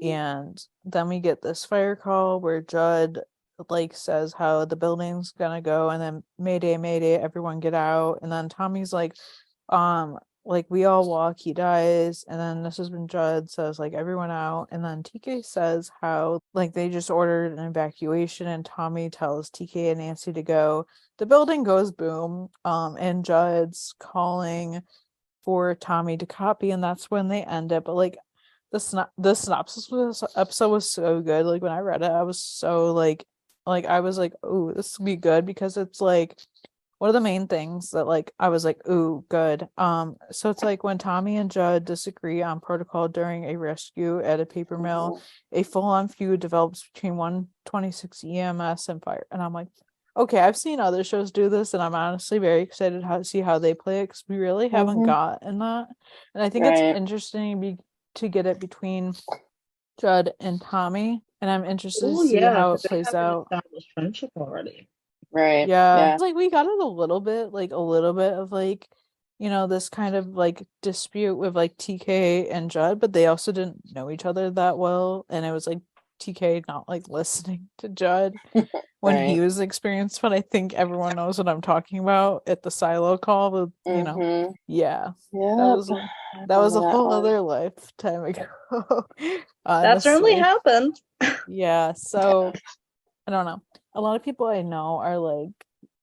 And then we get this fire call where Judd like says how the building's gonna go, and then mayday, everyone get out. And then Tommy's like we all walk, he dies. And then this has been Judd says like everyone out. And then TK says how like they just ordered an evacuation, and Tommy tells TK and Nancy to go. The building goes boom, and Judd's calling for Tommy to copy, and that's when they end it. But like the synopsis for this episode was so good. Like when I read it, I was so like I was like, oh, this will be good, because it's like one of the main things that like I was like, ooh, good. So it's like when Tommy and Judd disagree on protocol during a rescue at a paper mill, a full-on feud develops between 126 EMS and fire. And I'm like, okay, I've seen other shows do this, and I'm honestly very excited to see how they play it, because we really haven't gotten that. And I think it's interesting to get it between Judd and Tommy, and I'm interested to see how it plays out. Established friendship already. Right. Yeah. It's like we got it a little bit of like, this kind of like dispute with like TK and Judd, but they also didn't know each other that well. And it was like TK not like listening to Judd when he was experienced. But I think everyone knows what I'm talking about at the silo call with, yeah. That was a whole other lifetime ago. That certainly happened. Yeah. So I don't know. A lot of people I know are like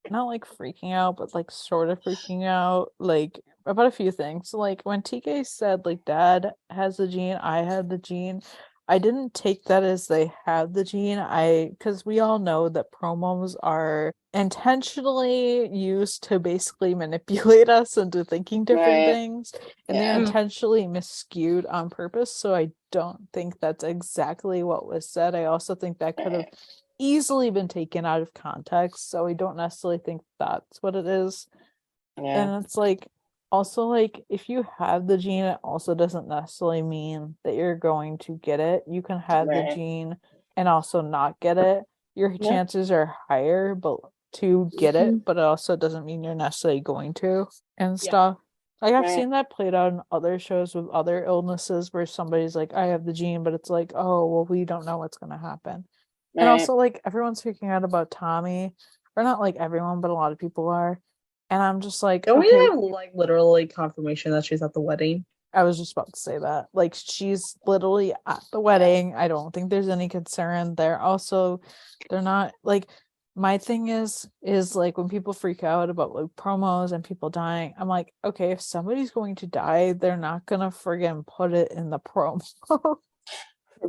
not like freaking out, but like sort of freaking out like about a few things. Like when TK said like Dad has the gene, I had the gene, I didn't take that as they have the gene. Because we all know that promos are intentionally used to basically manipulate us into thinking different things, and they're intentionally miscued on purpose. So I don't think that's exactly what was said. I also think that could have easily been taken out of context, so I don't necessarily think that's what it is. And it's like also like if you have the gene, it also doesn't necessarily mean that you're going to get it. You can have the gene and also not get it. Your chances are higher but to get it, but it also doesn't mean you're necessarily going to and stuff. Like I've seen that played out in other shows with other illnesses where somebody's like, I have the gene, but it's like, oh well, we don't know what's going to happen. And also, like, everyone's freaking out about Tommy. Or not, like, everyone, but a lot of people are. And I'm just like, don't we have, like, literally confirmation that she's at the wedding? I was just about to say that. Like, she's literally at the wedding. I don't think there's any concern there. Also, they're not, like, my thing is, like, when people freak out about, like, promos and people dying, I'm like, okay, if somebody's going to die, they're not gonna friggin' put it in the promo.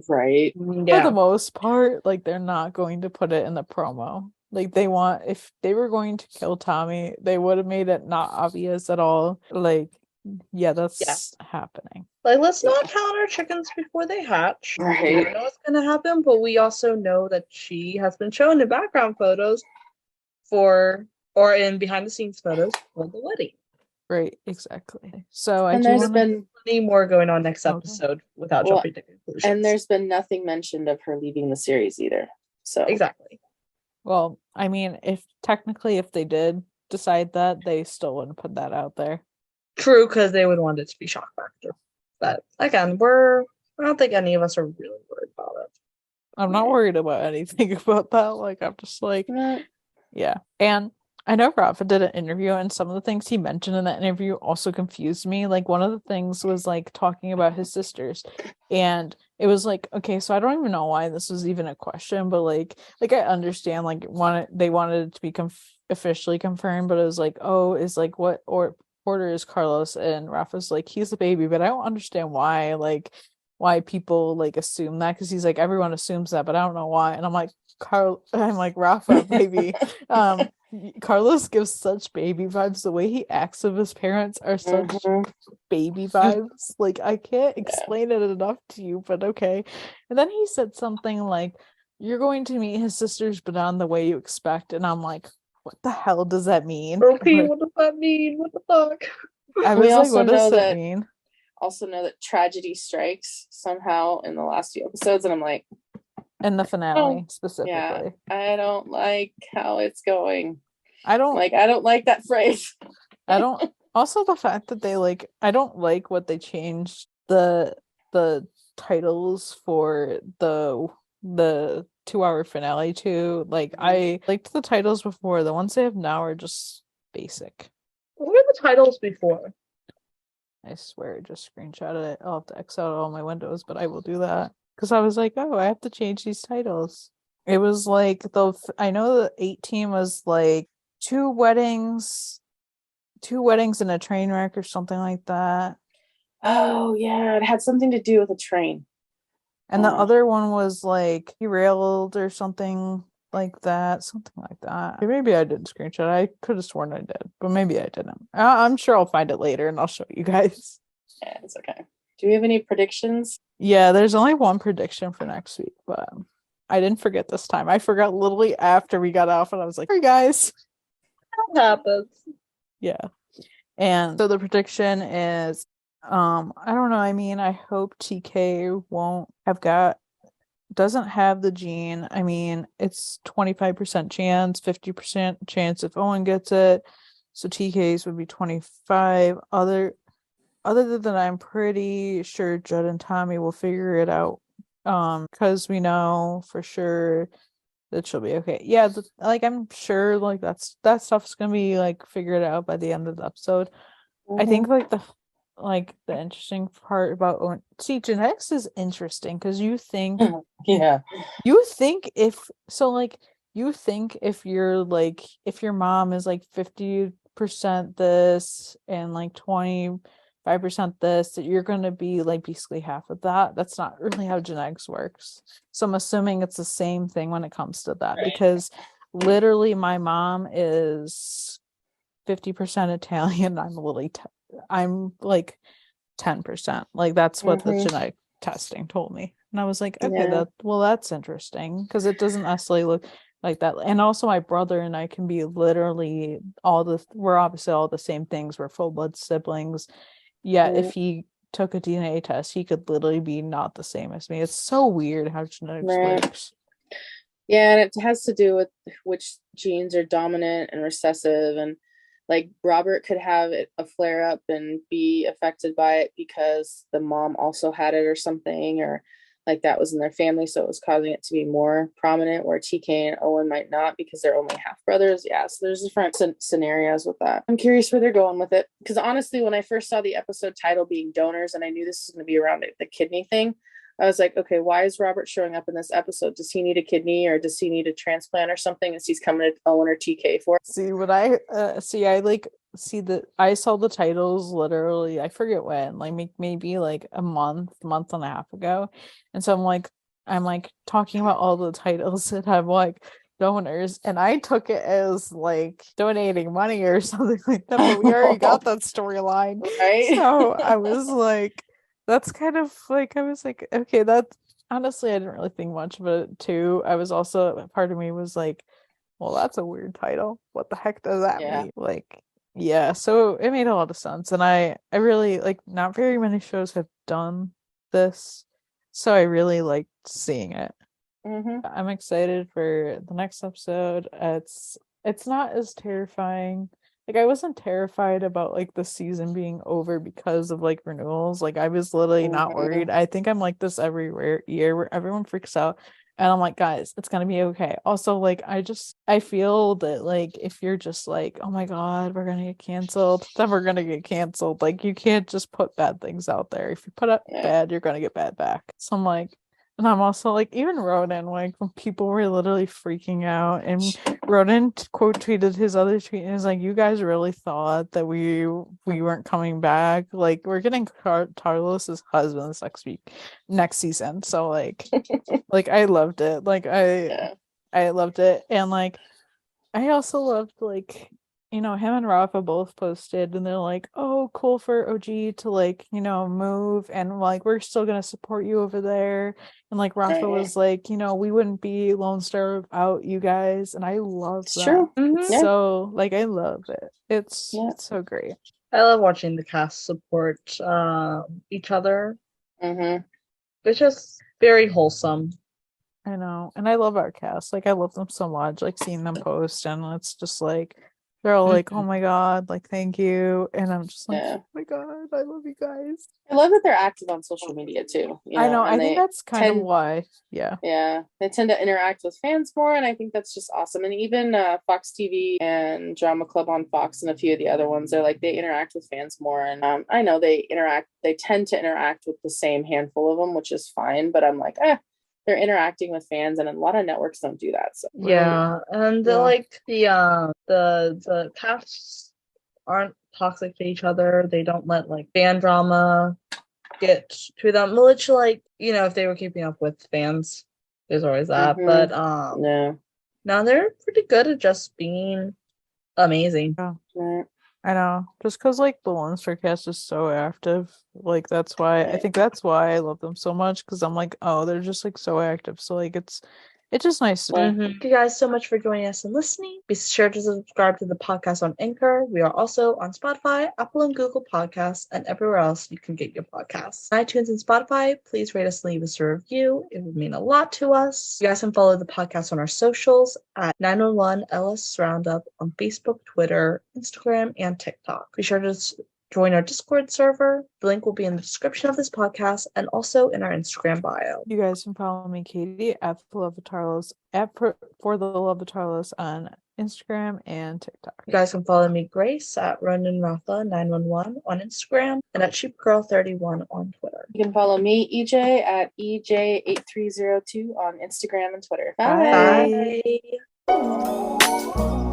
Right. For the most part, like they're not going to put it in the promo. Like if they were going to kill Tommy, they would have made it not obvious at all. Like, yeah, that's happening. Like, let's not count our chickens before they hatch. We Right. don't know what's gonna happen, but we also know that she has been shown in background photos or in behind the scenes photos for the wedding. Right, exactly. So And there's been Plenty more going on next Okay. episode without Well, jumping to conclusions. and there's been nothing mentioned of her leaving the series either. So exactly. Well, I mean, if they did decide that, they still wouldn't put that out there. True, because they would want it to be shock factor. But again, I don't think any of us are really worried about it. I'm not worried about anything about that. Like, I'm just like, Mm. yeah. And I know Rafa did an interview, and some of the things he mentioned in that interview also confused me. Like, one of the things was like talking about his sisters, and it was like, okay, so I don't even know why this was even a question, but like I understand, like, they wanted it to be officially confirmed, but it was like, oh, is like what or Porter is Carlos, and Rafa's like, he's the baby, but I don't understand why people like assume that, because he's like, everyone assumes that, but I don't know why. And I'm like, Rafa, baby. Carlos gives such baby vibes. The way he acts of his parents are such baby vibes. Like, I can't explain it enough to you, but okay. And then he said something like, you're going to meet his sisters, but not in the way you expect. And I'm like, what the hell does that mean? Okay, what does that mean? What the fuck? I was like, what does that mean? Also know that tragedy strikes somehow in the last few episodes, and I'm like, in the finale specifically. I don't like how it's going. I don't like that phrase. I don't also the fact that they I don't like what they changed the titles for the 2-hour finale to. Like, I liked the titles before. The ones they have now are just basic. What were the titles before? I swear I just screenshotted it. I'll have to X out all my windows, but I will do that. Because I was like, oh, I have to change these titles. It was like I know the 18 was like two weddings and a train wreck or something like that. Oh yeah, it had something to do with a train. And the other one was like derailed or something like that. Maybe I didn't screenshot. I could have sworn I did, but maybe I didn't. I'm sure I'll find it later and I'll show you guys. Yeah, it's okay. Do we have any predictions? Yeah, there's only one prediction for next week, but I didn't forget this time. I forgot literally after we got off, and I was like, hey guys. That happens. Yeah. And so the prediction is, I don't know. I mean, I hope TK doesn't have the gene. I mean, it's 25% chance, 50% chance if Owen gets it. So TK's would be 25. Other than I'm pretty sure Judd and Tommy will figure it out. Because we know for sure that she'll be okay. Yeah, I'm sure like that stuff's gonna be like figured out by the end of the episode. I think the interesting part about Owen, genetics is interesting because you think if your mom is like 50% this and like 25% this, that you're going to be like basically half of that. That's not really how genetics works. So I'm assuming it's the same thing when it comes to that, because literally my mom is 50% Italian. I'm like 10%. Like, that's what the genetic testing told me. And I was like, okay, that's interesting, because it doesn't necessarily look like that. And also my brother and I can be literally we're obviously all the same things. We're full blood siblings. Yeah, if he took a DNA test, he could literally be not the same as me. It's so weird how genetics works. Yeah, and it has to do with which genes are dominant and recessive, and like Robert could have a flare up and be affected by it because the mom also had it or something, or like that was in their family, so it was causing it to be more prominent, where TK and Owen might not because they're only half brothers. Yeah, so there's different scenarios with that. I'm curious where they're going with it, because honestly, when I first saw the episode title being donors and I knew this was going to be around the kidney thing, I was like, okay, why is Robert showing up in this episode? Does he need a kidney, or does he need a transplant or something? Is he's coming to Owen or TK for? See, when I saw the titles literally, I forget when, like maybe like a month and a half ago. And so I'm like talking about all the titles, and I'm like, donors, and I took it as like donating money or something like that, but we already got that storyline. Right? So I was like, that's kind of like, I was like, okay, that's honestly, I didn't really think much of it too. I was also, part of me was like, well, that's a weird title. What the heck does that Yeah. mean? Like, yeah, so it made a lot of sense. And I really like, not very many shows have done this. So I really liked seeing it. Mm-hmm. I'm excited for the next episode. It's not as terrifying. Like I wasn't terrified about like the season being over because of like renewals. Like I was literally not worried. I think I'm like this every year where everyone freaks out and I'm like, guys, it's gonna be okay. Also, like I feel that like if you're just like, oh my god, we're gonna get canceled, then we're gonna get canceled. Like you can't just put bad things out there. If you put up bad, you're gonna get bad back. So I'm like, and I'm also like, even Ronan, like when people were literally freaking out, and Ronan quote tweeted his other tweet and is like, "You guys really thought that we weren't coming back? Like we're getting Tarlos's husband next season." So like I loved it. Like I loved it, and like I also loved like him and Rafa both posted and they're like, oh, cool for OG to like move, and like we're still gonna support you over there. And like Rafa was like, we wouldn't be Lone Star without you guys, and I love that. True. It's so like I love it. It's so great. I love watching the cast support each other. It's just very wholesome. I know, and I love our cast. Like I love them so much. Like seeing them post, and it's just like they're all like, "Oh my god!" Like thank you, and I'm just like, "Oh my god, I love you guys." I love that they're active on social media too. I know. I think that's kind of why. Yeah. Yeah, they tend to interact with fans more, and I think that's just awesome. And even Fox TV and Drama Club on Fox and a few of the other ones, they're like they interact with fans more. And I know they tend to interact with the same handful of them, which is fine. But I'm like, they're interacting with fans, and a lot of networks don't do that. So yeah, and like the casts aren't toxic to each other. They don't let like fan drama get to them. Which like if they were keeping up with fans, there's always that. But now they're pretty good at just being amazing. Yeah. I know, just because like the Lone Star cast is so active, like that's why I think that's why I love them so much, because I'm like, oh, they're just like so active, so like it's just nice to Thank you guys so much for joining us and listening. Be sure to subscribe to the podcast on Anchor. We are also on Spotify, Apple and Google Podcasts, and everywhere else you can get your podcasts. On iTunes and Spotify, please rate us and leave us a review. It would mean a lot to us. You guys can follow the podcast on our socials at 911 LS Roundup on Facebook, Twitter, Instagram, and TikTok. Be sure to join our Discord server. The link will be in the description of this podcast and also in our Instagram bio. You guys can follow me, Katie, at For the Love of Tarlos on Instagram and TikTok. You guys can follow me, Grace, at Ronan Rafa 911 on Instagram and at SheepGirl31 on Twitter. you can follow me, EJ, at EJ8302 on Instagram and Twitter. Bye. Bye.